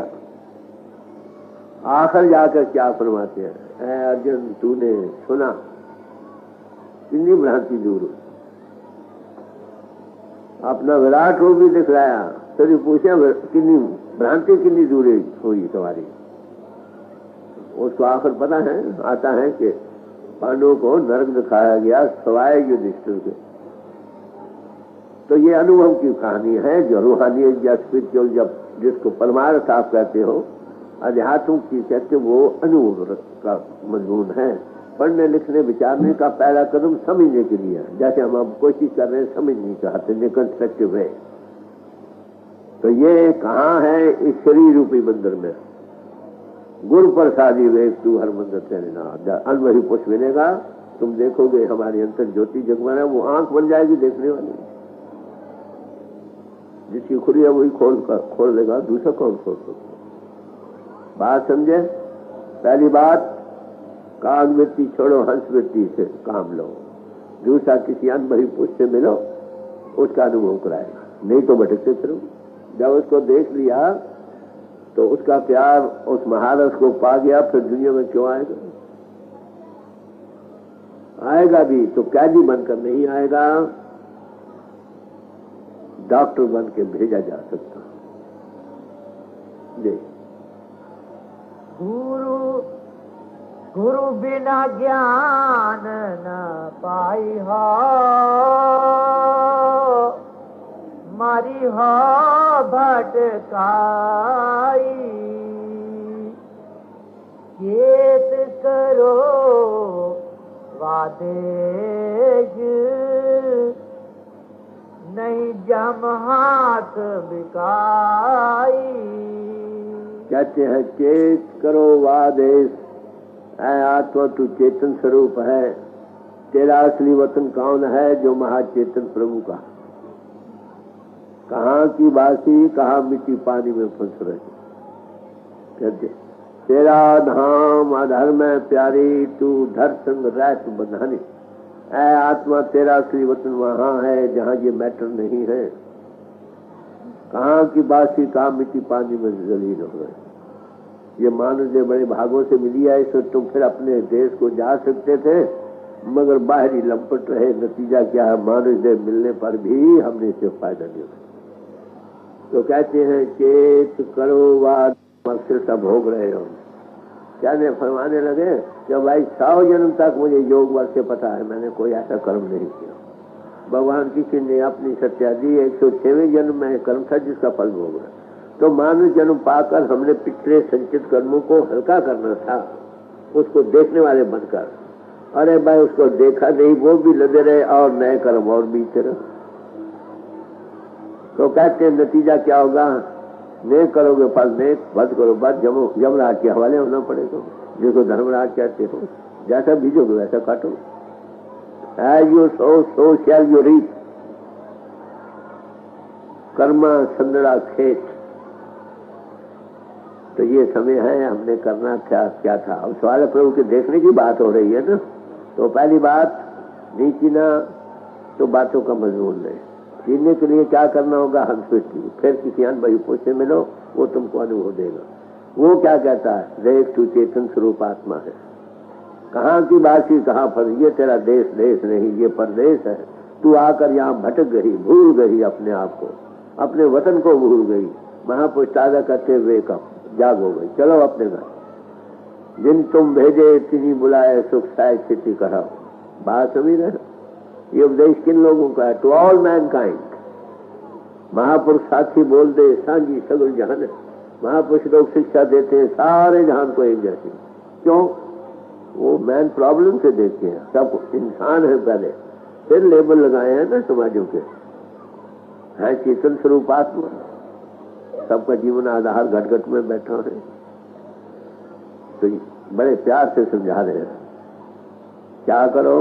आखिर जाकर क्या फरमाते हैं, ऐ अर्जुन तूने सुना, कितनी भ्रांति दूर हुई। अपना विराट रूप भी दिखलाया, फिर पूछे कितनी भ्रांति कितनी दूर हुई तुम्हारी। उसको आखिर पता है, आता है कि पांडवों को नरक दिखाया गया सवाए युधिष्ठिर के। तो ये अनुभव की कहानी है, जो रूहानियत या स्पिरिचुअल जब जिसको परमार्थ आप कहते हो, अध्यात्म की कहते, वो अनुभव का मजमून है। पढ़ने लिखने विचारने का पहला कदम समझने के लिए, जैसे हम अब कोशिश कर रहे हैं समझने चाहते हैं कंस्ट्रक्टिव है। तो ये कहाँ है? इस शरीर रूपी मंदिर में। गुरु प्रसादी वेग तू हर मंदिर तेरे ना, अनुभवी पुष्प मिलेगा, तुम देखोगे हमारी अंतर ज्योति जगमगा, वो आंख बन जाएगी देखने वाली। जिसकी खुली है वही खोल लेगा, दूसरा कौन खोल सकता? बात समझे? पहली बात, काग वृत्ति छोड़ो, हंस वृत्ति से काम लो। दूसरा, किसी अनुभवी पुरुष से मिलो, उसका अनुभव कराएगा, नहीं तो भटकते फिरो। जब उसको देख लिया तो उसका प्यार उस महारस को पा गया, फिर दुनिया में क्यों आएगा? आएगा भी तो कैदी बनकर नहीं आएगा, डॉक्टर बन के भेजा जा सकता। देख, गुरु बिना ज्ञान न पाई हो, मारी हो भटकाई। चेत करो वादेश, नहीं जम हाथ बिकाई। कहते हैं चेत करो वादेश, ऐ आत्मा तू चेतन स्वरूप है। तेरा असली वतन कौन है? जो महाचेतन प्रभु का। कहाँ की बासी, कहाँ मिट्टी पानी में फंस रहे। कहते तेरा धाम अधर में प्यारी, तू धर संग रैत बंधानी। ऐ आत्मा तेरा असली वतन वहाँ है जहाँ ये मैटर नहीं है। कहाँ की बासी, कहाँ मिट्टी पानी में जलील हो रहे। ये मानव बड़े भागों से मिली है, इसमें तुम फिर अपने देश को जा सकते थे, मगर बाहरी लंपट रहे। नतीजा क्या है? मानव देह मिलने पर भी हमने इससे फायदा नहीं उठाया। तो कहते हैं चेत करो वाद, मकसद सब भोग रहे हो। क्या ने फरमाने लगे कि भाई 100 जन्म तक मुझे योग वर्ष से पता है, मैंने कोई ऐसा कर्म नहीं किया। भगवान किसी ने अपनी सत्या दी, 106वें जन्म में कर्म था जिसका फल भोग रहा। तो मानव जन्म पाकर हमने पिछले संचित कर्मों को हल्का करना था, उसको देखने वाले बनकर। अरे भाई उसको देखा नहीं, वो भी लगे रहे और नए कर्म और बीते रहे। तो कहते हैं नतीजा क्या होगा? नेक करोगे फल नेक, बद करो बद, यमराज के हवाले होना पड़ेगा, जिसको धर्मराज कहते हो। जैसा बीजोगे वैसा काटो। As you sow so shall you reap. कर्मा संदड़ा खेत। तो ये समय है, हमने करना क्या था। अब सवाल प्रभु के देखने की बात हो रही है ना। तो पहली बात नहीं चीना तो बातों का मजमून नहीं। चीनने के लिए क्या करना होगा? हंस पीट। फिर किसी अनुभवी से मिलो, वो तुमको अनुभव देगा। वो क्या कहता है? देख तू चेतन स्वरूप आत्मा है। कहाँ की बासी कहाँ पर, ये तेरा देश देश नहीं, ये परदेश है। तू आकर यहाँ भटक गई, भूल गई अपने आप को, अपने वतन को भूल गई। महापुरुष ताजा करते हुए कब जागो गई, चलो अपने घर। जिन तुम भेजे तिन्हीं बुलाए, सुख साय स्थिति कराओ। बात समझ रहे? ये उपदेश किन लोगों का है? To all mankind. महापुरुष साथी बोल दे सांझी सगुल जहान। महापुरुष लोग शिक्षा देते हैं सारे जहान को एक जैसी। क्यों? वो मैन प्रॉब्लम से देखते हैं, सब इंसान है पहले, फिर लेबल लगाए हैं ना समाजों के। है चेतन स्वरूप आत्मा, सबका जीवन आधार घट घट में बैठा है। तो बड़े प्यार से समझा रहे हैं, क्या करो?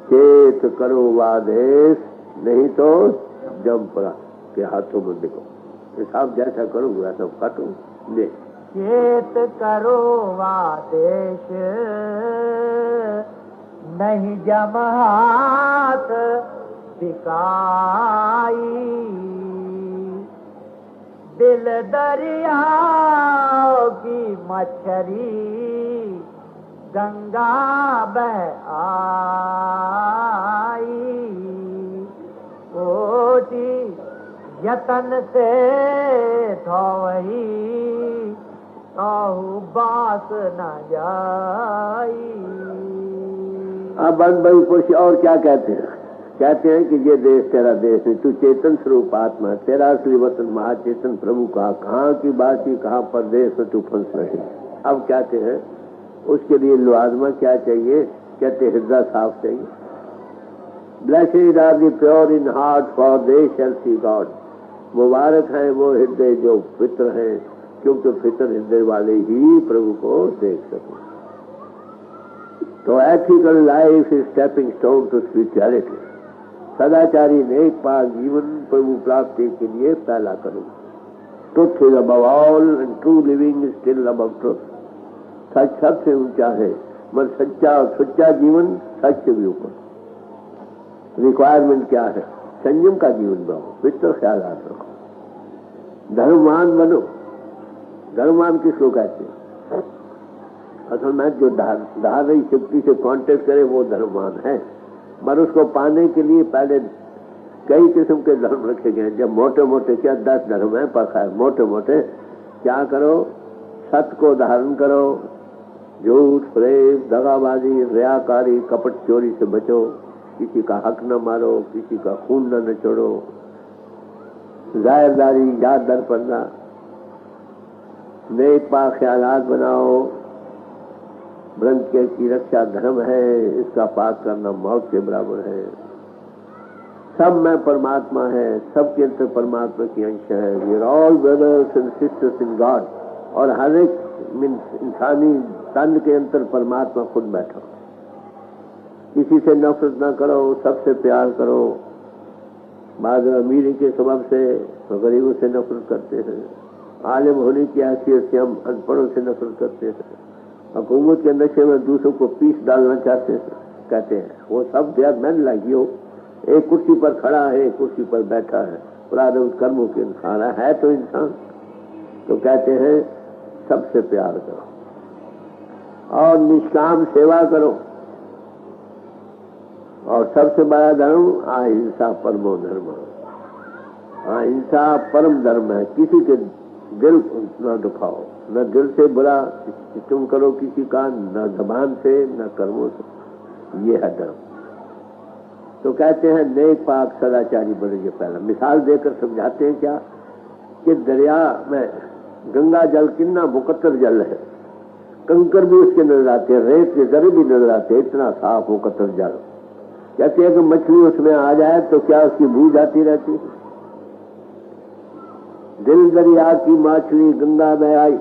चेत करो वादेश, नहीं तो जमपरा के हाथों में देखो। हिसाब जैसा करो वैसा काटो। ले चेत करो वादेश, नहीं जम हाथ बिकाई। दिल दरिया की मछली, गंगा बह आई। ओटी यतन से धोवही, आहू बास न जाई। अब बंद कुछ और क्या कहते हैं? कहते हैं कि ये देश तेरा देश है, तू चेतन स्वरूप आत्मा, तेरा असली वतन महाचेतन प्रभु का। कहाँ की बासी कहाँ परदेश में तू फंस रही। अब कहते हैं उसके लिए लुआजमा क्या चाहिए? कहते हृदय साफ चाहिए। Blessed are the pure in heart, for they shall see God. मुबारक है वो हृदय जो फित्र है, क्योंकि फित्र हृदय वाले ही प्रभु को देख सके। तो ethical life is stepping stone to spirituality. सदाचारी नेक पाक जीवन प्रभु प्राप्ति के लिए पहला करो। Truth is above all and true living is still above truth. सच सबसे ऊंचा है, मगर सच्चा और सच्चा जीवन सच से भी ऊपर। रिक्वायरमेंट क्या है? संयम का जीवन बनाओ, पितर ख्याल रखो, धर्मवान बनो। धर्मवान किसको कहते हैं? असल में जो धारणी शक्ति से कांटेक्ट करे वो धर्मवान है। पर उसको पाने के लिए पहले कई किस्म के धर्म रखे गए। जब मोटे मोटे क्या 10 धर्म है, पर खैर मोटे मोटे क्या करो? सत्य को धारण करो, झूठ प्रेम दगाबाजी रियाकारी कपट चोरी से बचो, किसी का हक न मारो, किसी का खून न निचोड़ो, जाहिरदारी याद दर पड़ना, नेक पाक ख्यालात बनाओ। ब्रह्म के की रक्षा धर्म है, इसका पाक करना मौत के बराबर है। सब में परमात्मा है, सबके अंदर परमात्मा की अंश है। We are all brothers and sisters in God. और हर एक इंसानी तन के अंदर परमात्मा खुद बैठा। किसी से नफरत ना करो, सबसे प्यार करो। बाद अमीरी के सबब से गरीबों से नफरत करते हैं, आलिम होने की हैसियत से हम अनपढ़ों से नफरत करते हैं, हुकूमत के नशे में दूसरों को पीस डालना चाहते हैं, कहते हैं वो सब they are man like you. एक कुर्सी पर खड़ा है, एक कुर्सी पर बैठा है, प्रारब्ध कर्मों के इंसान है तो इंसान। तो कहते हैं सबसे प्यार करो और निष्काम सेवा करो। और सबसे बड़ा धर्म अहिंसा परमो धर्म। अहिंसा परम धर्म है। किसी के दिल न दुखाओ, न दिल से बुरा तुम करो किसी का, न जबान से न कर्मों से। ये है धर्म। तो कहते हैं नेक पाक सदाचारी बने। पहला मिसाल देकर समझाते हैं क्या कि दरिया में गंगा जल कितना मुकद्दर जल है, कंकर भी उसके नजर आते, रेत के जरे भी नजर आते, इतना साफ हो कतर जाल। कहते हैं कि मछली उसमें आ जाए तो क्या उसकी बू जाती रहती? दिल दरिया की मछली गंगा में आई,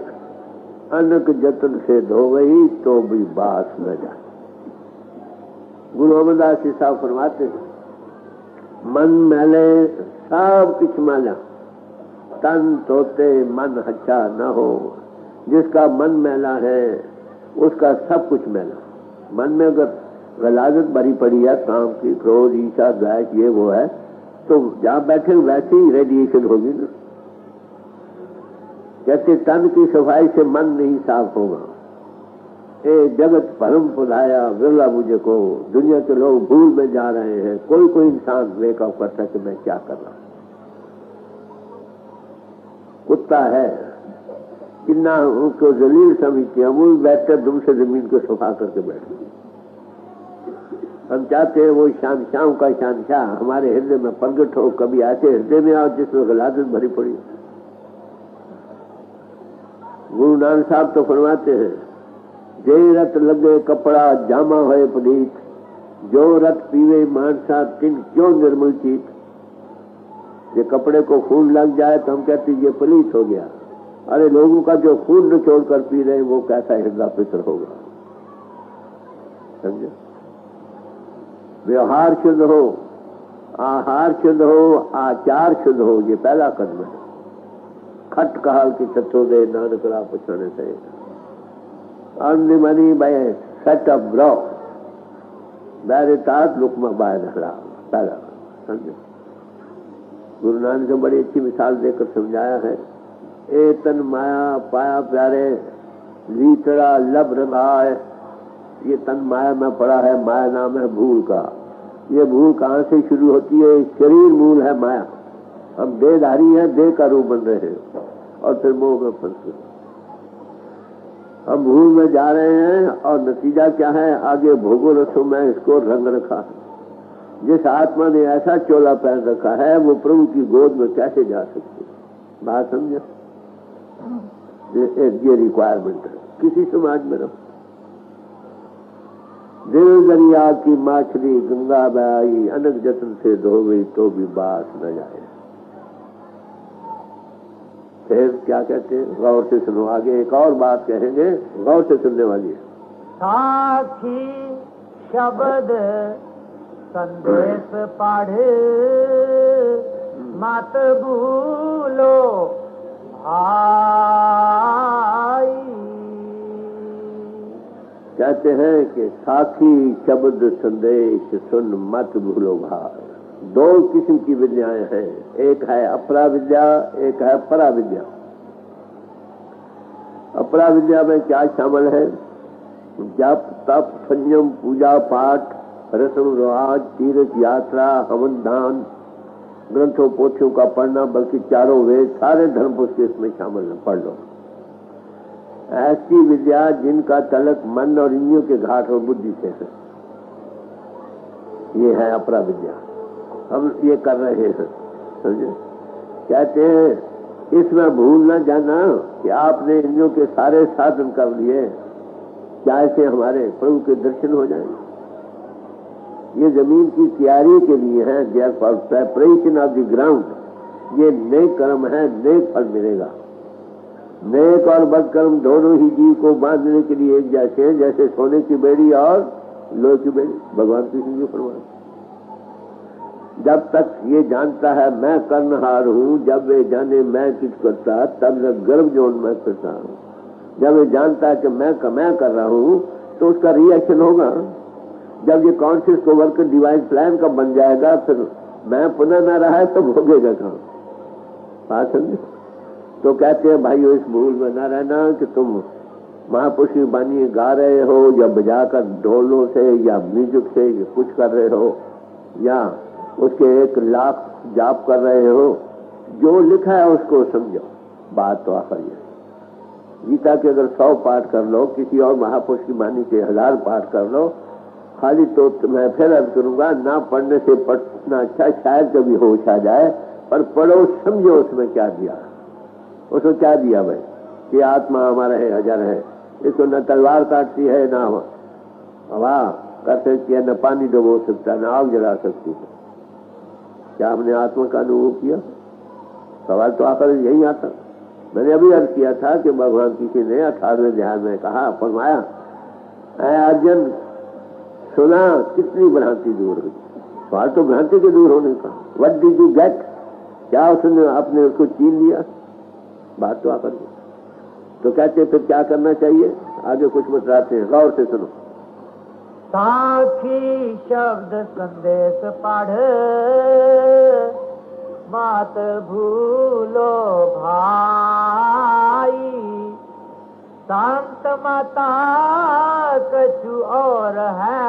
अनक जतन से धो गई तो भी बास न जाए। गुरु अमरदास जी साहब फरमाते हैं, मन मैले सब कुछ मैला, तन तोते मन अच्छा न हो। जिसका मन मैला है उसका सब कुछ मैला। मन में अगर गलाजत भरी पड़ी है, काम की, क्रोध, ईर्ष्या, द्वेष, ये वो है, तो जहां बैठे वैसे ही रेडिएशन होगी ना। कहते तन की सफाई से मन नहीं साफ होगा। ए जगत भरम फुलाया विरला मुझे को, दुनिया के लोग भूल में जा रहे हैं। कोई कोई इंसान वेकअप करता है कि मैं क्या कर रहा हूं। कुत्ता है, किन्ना उनको जलील समझते हैं, वो बैठकर दूसरे जमीन को सफा करके बैठे। हम चाहते हैं वो शाम का शानशाह हमारे हृदय में प्रगट हो। कभी ऐसे हृदय में आओ जिसमें गलाजत भरी पड़ी। गुरु नानक साहब तो फरमाते हैं, जे रत लगे कपड़ा जामा होए पनीत, जो रत पीवे मानसा तिन क्यों निर्मल चीत। ये कपड़े को खून लग जाए तो हम कहते ये पलीत हो गया। अरे लोगों का जो खून निचोड़ कर पी रहे हैं वो कैसा हृदय पितर होगा। समझे? व्यवहार शुद्ध हो, आहार शुद्ध हो, आचार शुद्ध हो, ये पहला कदम है। खट कहल की तत्व दे नानक रा पुछने से मनी बाय सेट अप ब्रो बैरे तात लुकमा बाय धरा। पहला समझे? गुरु नानक ने बड़ी अच्छी मिसाल देकर समझाया है। ए तन माया पाया प्यारे, लीतरा लब रंगाए। ये तन माया में पड़ा है, माया नाम है भूल का। ये भूल कहाँ से शुरू होती है? शरीर मूल है माया। हम देहधारी हैं, देह का रूप बन रहे हैं और फिर मोह में फंस गए। हम भूल में जा रहे हैं और नतीजा क्या है? आगे भोगो रसों में इसको रंग रखा है। जिस आत्मा ने ऐसा चोला पहन रखा है वो प्रभु की गोद में कैसे जा सकती? बात समझे? ये रिक्वायरमेंट है किसी समाज में। रहो दिल दरिया की माछली गंगा में आई, अनक जतन से धो गई तो भी बास न जाए। फिर क्या कहते हैं? गौर से सुनो, आगे एक और बात कहेंगे, गौर से सुनने वाली है। साखी शब्द संदेश पढ़े, मत भूलो भाई। कहते हैं कि साखी शब्द संदेश सुन मत भूलो भाई। दो किस्म की विद्याएं हैं, एक है अपरा विद्या, एक है परा विद्या। अपरा विद्या में क्या शामिल है? जप तप संयम पूजा पाठ रस्म रिवाज तीर्थ यात्रा हवन दान ग्रंथों पोथियों का पढ़ना, बल्कि चारों वेद सारे धर्म पुस्तक इसमें शामिल है, पढ़ लो। ऐसी विद्या जिनका तलक मन और इंद्रियों के घाट और बुद्धि से है, ये है अपरा विद्या। हम ये कर रहे हैं, समझे? कहते हैं इसमें भूल न जाना कि आपने इंद्रियों के सारे साधन कर लिए, क्या ऐसे हमारे प्रभु के दर्शन हो जाएंगे? ये जमीन की तैयारी के लिए है, for preparation of the ground. ये नेक कर्म है, नेक फल मिलेगा। नेक और बद कर्म दोनों ही जीव को बांधने के लिए एक जैसे हैं, जैसे सोने की बेड़ी और लोहे की बेड़ी। भगवान कृष्ण जी फरमाते, जब तक ये जानता है मैं करनहार हूँ, जब वे जाने मैं कुछ करता, तब तक गर्भ जोन मैं करता हूँ। जब ये जानता है कि मैं कर रहा हूँ तो उसका रिएक्शन होगा। जब ये कॉन्शियस को वर्क डिवाइन प्लान का बन जाएगा, फिर मैं पुनः न रहा है तो भोगेगा कहाँ? बात समझे? तो कहते हैं भाइयों इस भूल में न रहना कि तुम महापुरुष की बानी गा रहे हो या बजाकर ढोलों से या म्यूजिक से या कुछ कर रहे हो या उसके 1 लाख जाप कर रहे हो। जो लिखा है उसको समझो। बात तो आखिर है, गीता के अगर 100 पाठ कर लो, किसी और महापुरुष की बानी के 1000 पाठ कर लो, खाली तो मैं फिर अर्ज करूंगा, ना पढ़ने से पढ़ना अच्छा, शायद कभी होश आ जाए, पर पढ़ो समझो उसमें क्या दिया। उसमें क्या दिया भाई? कि आत्मा हमारा है, अजर है, इसको न तलवार काटती है, ना हवा कर सकती है, न पानी डुबो सकता है, न आग जला सकती है। क्या हमने आत्मा का अनुभव किया? सवाल तो आकर यही आता। मैंने अभी अर्ज किया था कि भगवान किसी ने 18वें ध्यान में कहा, फरमाया, अर्जुन सुना कितनी भ्रांति दूर हुई। सवाल तो भ्रांति के दूर होने का। What did you get? क्या उसने अपने उसको छीन लिया? बात तो आकर तो कहते फिर क्या करना चाहिए? आगे कुछ बतलाते हैं, गौर से सुनो। साखी शब्द संदेश पढ़, मत भूलो भाई, संत मता कछु और है,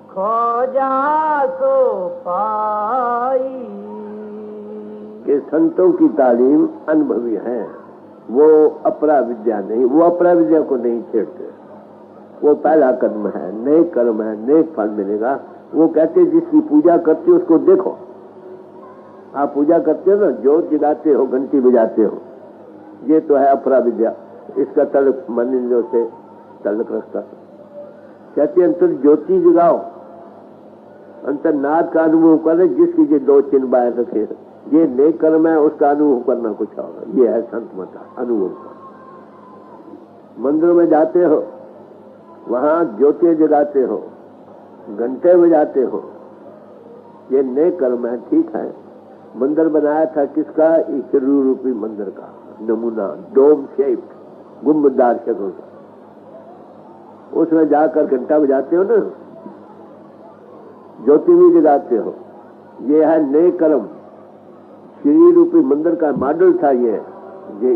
खोजा सो पाई। कि संतों की तालीम अनुभवी है, वो अपरा विद्या नहीं, वो अपरा विद्या को नहीं छेड़ते। वो पहला कदम है, नेक कर्म है, नेक फल मिलेगा। वो कहते जिसकी पूजा करते हो उसको देखो। आप पूजा करते हो ना, जोत जगाते हो, घंटी बजाते हो, ये तो है अपरा विद्या। इसका तल्लुक मन इंद्रियों से तल्लुक रखता। कहते अंतर ज्योति जगाओ, अंतर्नाद का अनुभव करे, जिसकी ये दो चिन्ह बाहर रखे। ये नेक कर्म है, उसका अनुभव करना कुछ और। ये है संत मता अनुभव का। मंदिरों में जाते हो, वहां ज्योति जगाते हो, घंटे बजाते हो, ये नेक कर्म है, ठीक है। मंदिर बनाया था किसका? ईश्वरी रूपी मंदिर का नमूना, डोम शेप, गुंबददार शक्ल का। उसमें जाकर घंटा बजाते हो ना, ज्योति भी जगाते हो। ये है नेक कर्म। श्री रूपी मंदिर का मॉडल था ये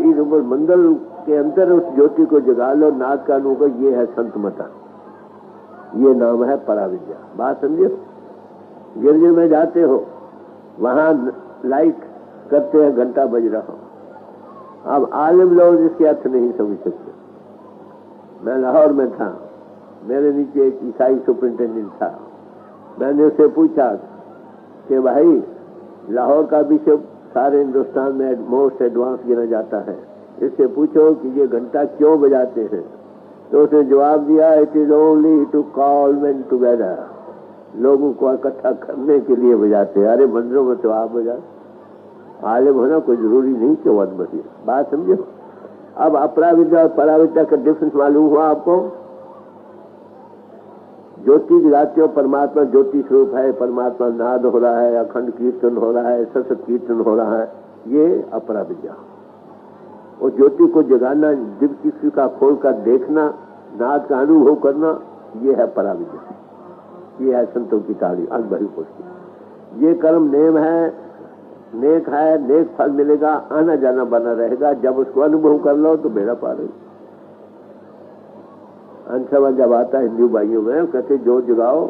इस मंदिर के अंदर उस ज्योति को जगा लो, नाद का अनुभव। ये है संत मता, ये नाम है पराविद्या। बात समझे? गिरजे में जाते हो, वहां लाइट करते हैं, घंटा बज रहा हो। अब आलिम लोग इसके अर्थ नहीं समझ सकते। मैं लाहौर में था, मेरे नीचे एक ईसाई सुपरिंटेंडेंट था। मैंने उससे पूछा कि भाई लाहौर का बिशप सारे हिंदुस्तान में मोस्ट एडवांस गिना जाता है, इससे पूछो कि ये घंटा क्यों बजाते हैं? तो उसने जवाब दिया, it is only to call men together, लोगों को इकट्ठा करने के लिए बजाते हैं। अरे मंदिरों में तो आप बजा, आलिम होना कोई जरूरी नहीं कि वह बजे। बात समझो? अब अपरा विद्या और पराविद्या का डिफरेंस मालूम हुआ आपको? ज्योति जगाते हो, परमात्मा ज्योति स्वरूप है, परमात्मा नाद हो रहा है, अखंड कीर्तन हो रहा है, सतत कीर्तन हो रहा है, ये अपरा विद्या। और ज्योति को जगाना, दिव्य किसी का खोल कर देखना, नाद का अनुभव करना, ये है परा विद्या। ये है संतों की तालीम, अनुभवी पुष्टि। ये कर्म नेम है, नेक है, नेक फल मिलेगा, आना जाना बना रहेगा। जब उसको अनुभव कर लो तो बेड़ा पार। अंशवा जब आता है हिंदू भाइयों में, कहते जो जगाओ,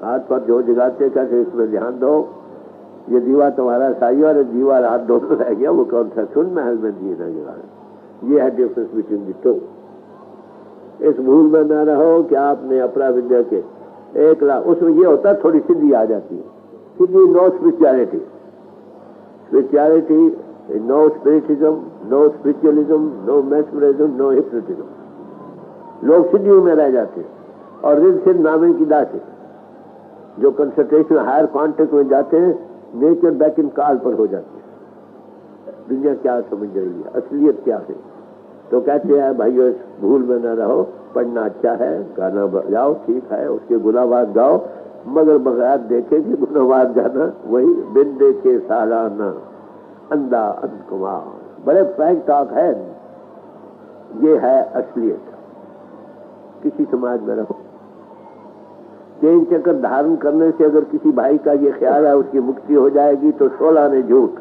हाथ पर जो जगाते, कहते इसमें ध्यान दो, ये दीवा तुम्हारा साई और दीवार हाथ दोनों रह गया, वो कौन सा? सुन महल में दिए ना जगा। ये है डिफरेंस बिटवीन द टू। इस भूल में न रहो कि आपने अपरा विद्या के 1 लाख, उसमें ये होता है थोड़ी सिद्धि आ जाती है। सिद्धि no spirituality, spirituality no spiritism, no spiritualism, no mesmerism, no hypnotism. लोग सिद्धियों में रह जाते हैं और रिद सिद्ध नामे की दात है। जो कंसंट्रेशन हायर कॉन्टेक्ट में जाते हैं, नेचर बैक इन कॉल पर हो जाती है। दुनिया क्या समझ रही है, असलियत क्या है? तो कहते हैं भाइयों इस भूल में न रहो, पढ़ना अच्छा है, गाना बजाओ ठीक है, उसके गुनाहवाद गाओ, मगर बगैर देखे कि गुनाहवाद गाना, वही बिन देखे सालाना अंधा अंधकुमार। बड़े फ्रैंक टॉक है, ये है असलियत। किसी समाज में रहो, चेन चक्कर धारण करने से अगर किसी भाई का ये ख्याल है उसकी मुक्ति हो जाएगी तो 16 ने झूठ।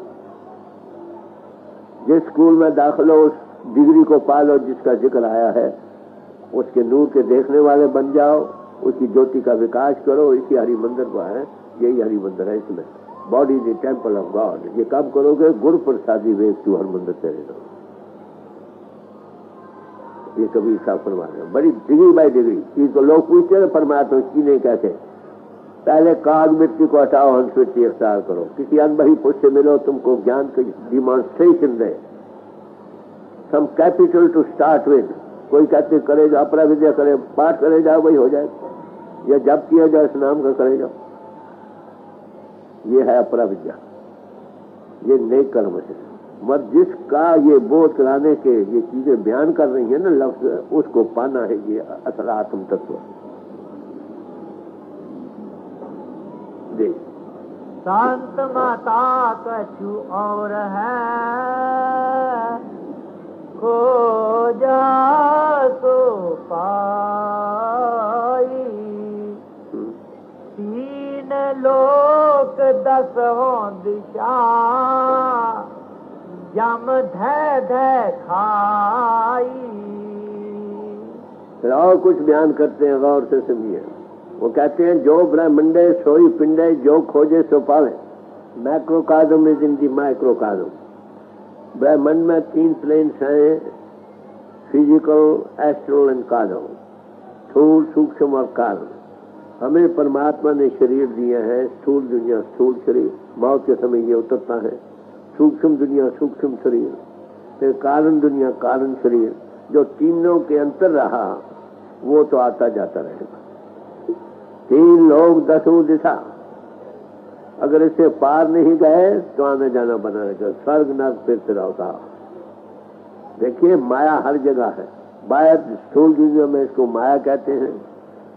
जिस स्कूल में दाखिल हो उस डिग्री को पालो जिसका जिक्र आया है, उसके नूर के देखने वाले बन जाओ, उसकी ज्योति का विकास करो। इसी हरि मंदिर को है, यही हरि मंदिर है। इसमें body is the temple of God. ये कब करोगे? गुरु प्रसादी वेद तू हर मंदिर तेरे दो। ये कभी हिसाब फरमा रहे, बड़ी डिग्री बाई डिग्री चीज को लोग पूछते हैं, परमात्मा की नहीं कहते। पहले काग मिट्टी को हटाओ, हंस मिट्टी अख्तियार करो। किसी अनबही पुरुष से मिलो, तुमको ज्ञान की demonstration they, some capital to start with. कोई कहते करे जाओ अपरा विद्या करे, पाठ करे जाओ, वही हो जाए, या जब किया जाए इस नाम का करे जाओ, ये है अपरा विद्या, ये नेक कर्म है। मत जिसका ये बोध कराने के ये चीजें बयान कर रही है ना लफ्ज, उसको पाना है ये असल आत्म तत्व। देख शांत माता कछु और है, खोजा सो पाई। तीन लोक 10 दिशा, जम धै धै खाई। फिर और कुछ बयान करते हैं, गौर से सुनिए। वो कहते हैं जो ब्रह्मंडे सोई पिंडे, जो खोजे सो पावे। मैक्रोकादम इज इन दी माइक्रोकादम। ब्रह्मंड में 3 प्लेन्स हैं, फिजिकल, एस्ट्रल एंड कादम, स्थूल, सूक्ष्म और कारण। हमें परमात्मा ने शरीर दिए हैं, स्थूल दुनिया स्थूल शरीर, मौत के समय ये उतरता है, सूक्ष्म दुनिया सूक्ष्म शरीर, फिर कारण दुनिया कारण शरीर। जो तीनों के अंतर रहा वो तो आता जाता रहेगा। 3 लोग 10 दिशा, अगर इससे पार नहीं गए तो आने जाना बना रहेगा, स्वर्ग नर्क फिर से रहता। देखिए माया हर जगह है। बाहर स्थूल दुनिया में इसको माया कहते हैं,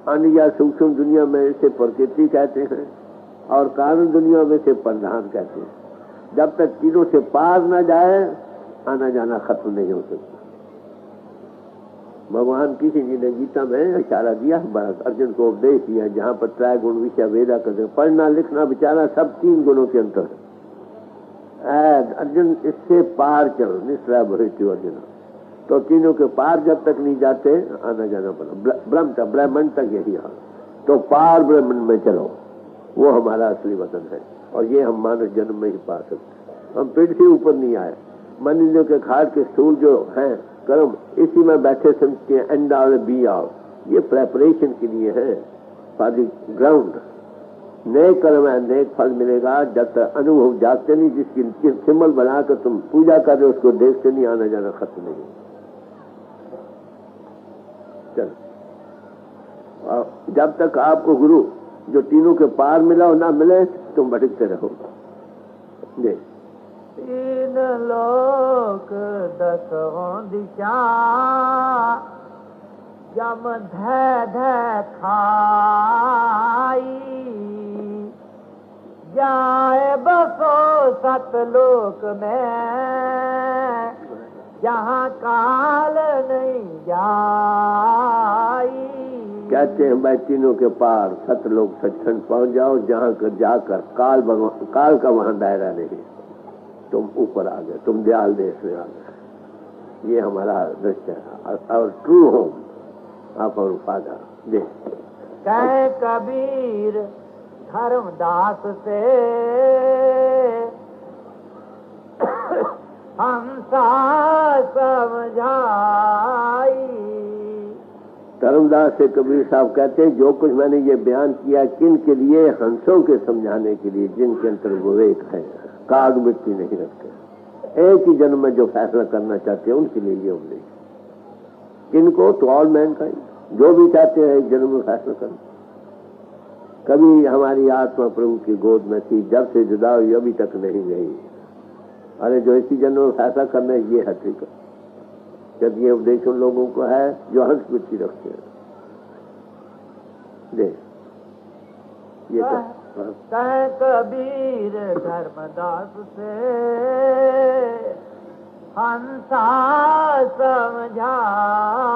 अन्य या सूक्ष्म दुनिया में इसे प्रकृति कहते हैं, और कारण दुनिया में इसे प्रधान कहते हैं। जब तक तीनों से पार न जाए आना जाना खत्म नहीं हो सकता। भगवान किसी जी ने गीता में इशारा दिया, अर्जुन को उपदेश दिया, जहाँ पर 3 गुण विषय वेदा करते, पढ़ना लिखना विचारना सब 3 गुणों के अंतर है। अर्जुन इससे पार चलो, निश्चय भविष्य अर्जुन। तो तीनों के पार जब तक नहीं जाते आना जाना पड़ा। ब्रह्मंड तक यही हाल। तो पार ब्रह्मंड में चलो, वो हमारा असली वतन है, और ये हम मानव जन्म में ही पा सकते। हम पेड़ से ऊपर नहीं आए। मन इंद्रियों के खाट के स्थूल जो हैं कर्म, इसी में बैठे समझते हैं एंड ऑल बी ऑल। ये प्रेपरेशन के लिए है, फॉर द ग्राउंड। नेक कर्म है, नेक फल मिलेगा। जब तक अनुभव जागते नहीं, जिसकी सिंबल बनाकर तुम पूजा कर रहे हो उसको देखते नहीं, आना जाना खत्म नहीं। चलो, जब तक आपको गुरु जो तीनों के पार मिला और ना मिले, तुम भटकते रहो। देख 3 लोक 10 दिशा, जम धै धै खाई। जाए बसो 7 लोक में, जहाँ काल नहीं जाई। कहते हैं भाई तीनों के पार 7 लोग सचखंड पहुंच जाओ, जहाँ जाकर काल का वहां दायरा नहीं। तुम ऊपर आ गए, तुम दयाल देश में आ गए। ये हमारा दृश्य है, और ट्रू होम आप और फादर। देख कह कबीर धर्मदास से, हंसा समझाई। धर्मदास से कबीर साहब कहते हैं, जो कुछ मैंने ये बयान किया किन के लिए? हंसों के समझाने के लिए, जिनके अंतर विवेक है, काग मिट्टी नहीं रखते। एक ही जन्म में जो फैसला करना चाहते हैं उनके लिए ये उपदेश। किनको? तो ऑल मैनकाइंड, जो भी चाहते हैं एक जन्म में फैसला करना। कभी हमारी आत्मा प्रभु की गोद में थी, जब से जुदा हुई अभी तक नहीं गई। अरे जो इसी जन्म में फैसला करना है, ये हकीकत। जब ये उपदेश उन लोगों को है जो हंस मिट्टी रखते हैं। देख ये कह कबीर धर्मदास से, हंसा समझाई।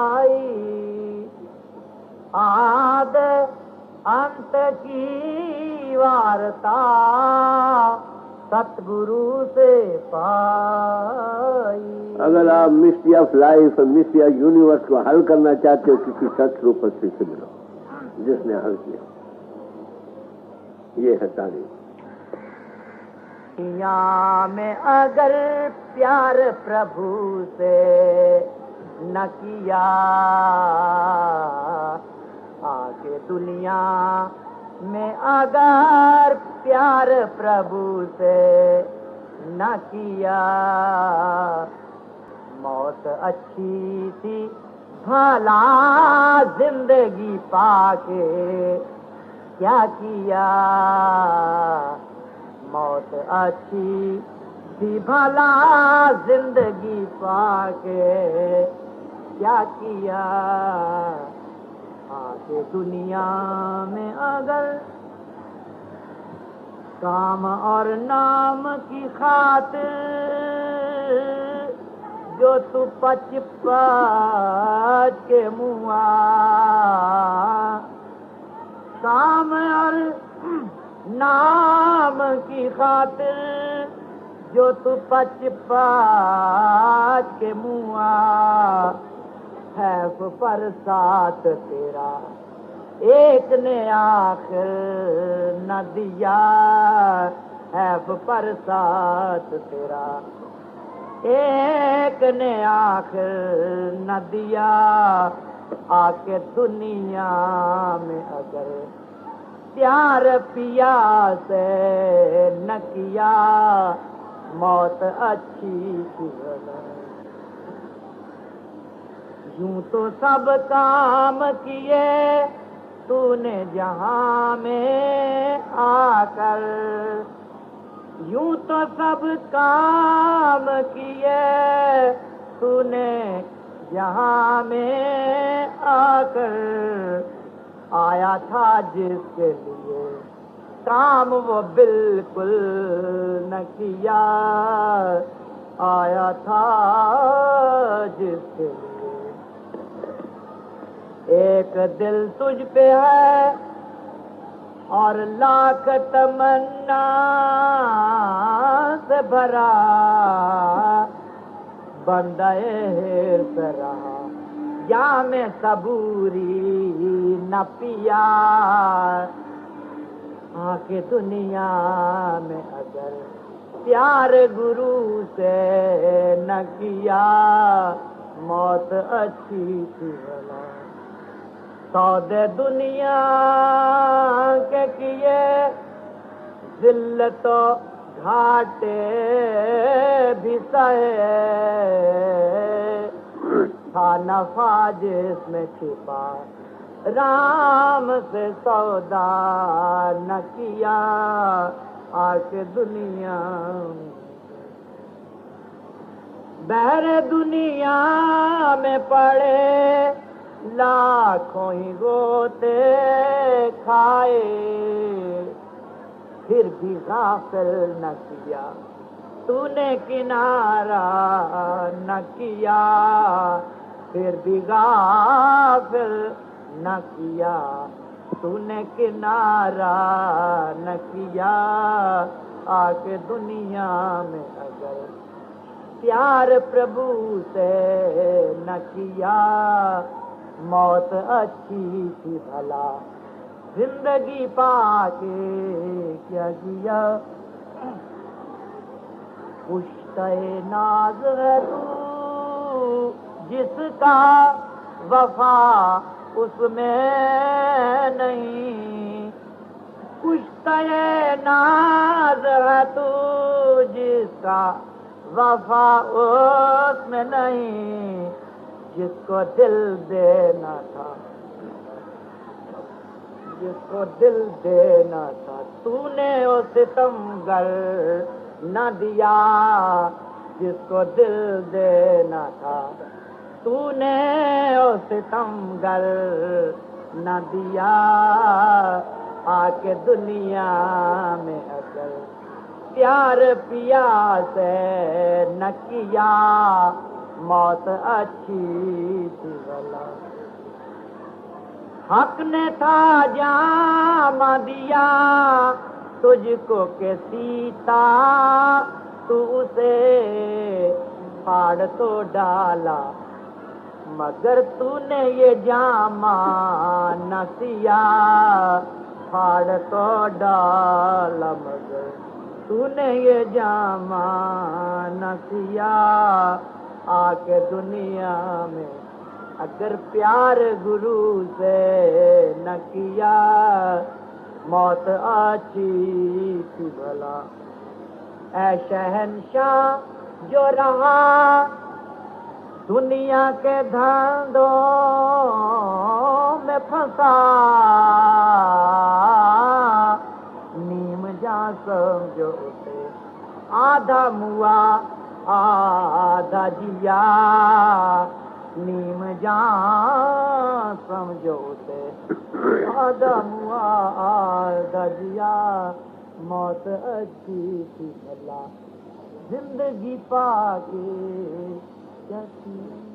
आद अंत की वार्ता, सतगुरु से पाई। अगर आप mystery of life, mystery of universe को हल करना चाहते हो, किसी सतरूप से मिलो जिसने हल किया। ये है तारीफ। दुनिया में अगर प्यार प्रभु से न किया, आके दुनिया में अगर प्यार प्रभु से न किया, मौत अच्छी थी भला जिंदगी पाके क्या किया। मौत अच्छी थी भला जिंदगी पाके क्या किया। आके दुनिया में अगर काम और नाम की खातिर जो तू पच के मुआ, काम और नाम की खातिर जो तू पच के मुआ, हैफ पर साथ तेरा एक ने आखिर न दिया। हैफ पर साथ तेरा एक ने आखिर न दिया। आके दुनिया में अगर प्यार पिया से न किया, मौत अच्छी थी। यूं तो सब काम किए तूने जहां में आकर, यूं तो सब काम किए तूने जहां में आकर। आया था जिसके लिए काम वो बिल्कुल न किया। आया था जिसके लिए एक दिल तुझ पे है और लाख तमन्ना से भरा, बंदे सरा या में सबूरी न पिया। आके दुनिया में अगर प्यार गुरु से न किया, मौत अच्छी थी भला। सौदे दुनिया के किए जिल्लतो घाटे भी सहे, था नफा जिसमें छिपा राम से सौदा न किया। आके दुनिया बहरे दुनिया में पड़े लाखों ही गोते खाए, फिर भी गाफिल न किया तूने किनारा न किया। फिर भी गाफिल न किया तूने किनारा न किया। आके दुनिया में अगर प्यार प्रभु से न किया, मौत अच्छी थी भला जिंदगी पाके क्या किया। पुश्ते नाज है तू जिसका वफा उसमें नहीं। पुश्ते नाज है तू जिसका वफा उसमें नहीं। जिसको दिल देना था, जिसको दिल देना था तूने ओ सितमगर न दिया। जिसको दिल देना था तूने ओ सितमगर न दिया। आके दुनिया में अगर प्यार पिया से न किया, मौत अच्छी थी भला। हक ने था जामा दिया तुझको के सीता, तू उसे फाड़ तो डाला मगर तूने ये जामा न सिया। फाड़ तो डाला मगर तूने ये जामा न सिया। आके दुनिया में अगर प्यार गुरु से न किया, मौत अच्छी थी भला। ऐ शहंशाह जो रहा दुनिया के धंधों में फंसा नीम जा समझोते आधा मुआ आधा जिया नीम जा समझोते आधा मुआ आधा जिया मौत अच्छी थी भला जिंदगी पाके क्या थी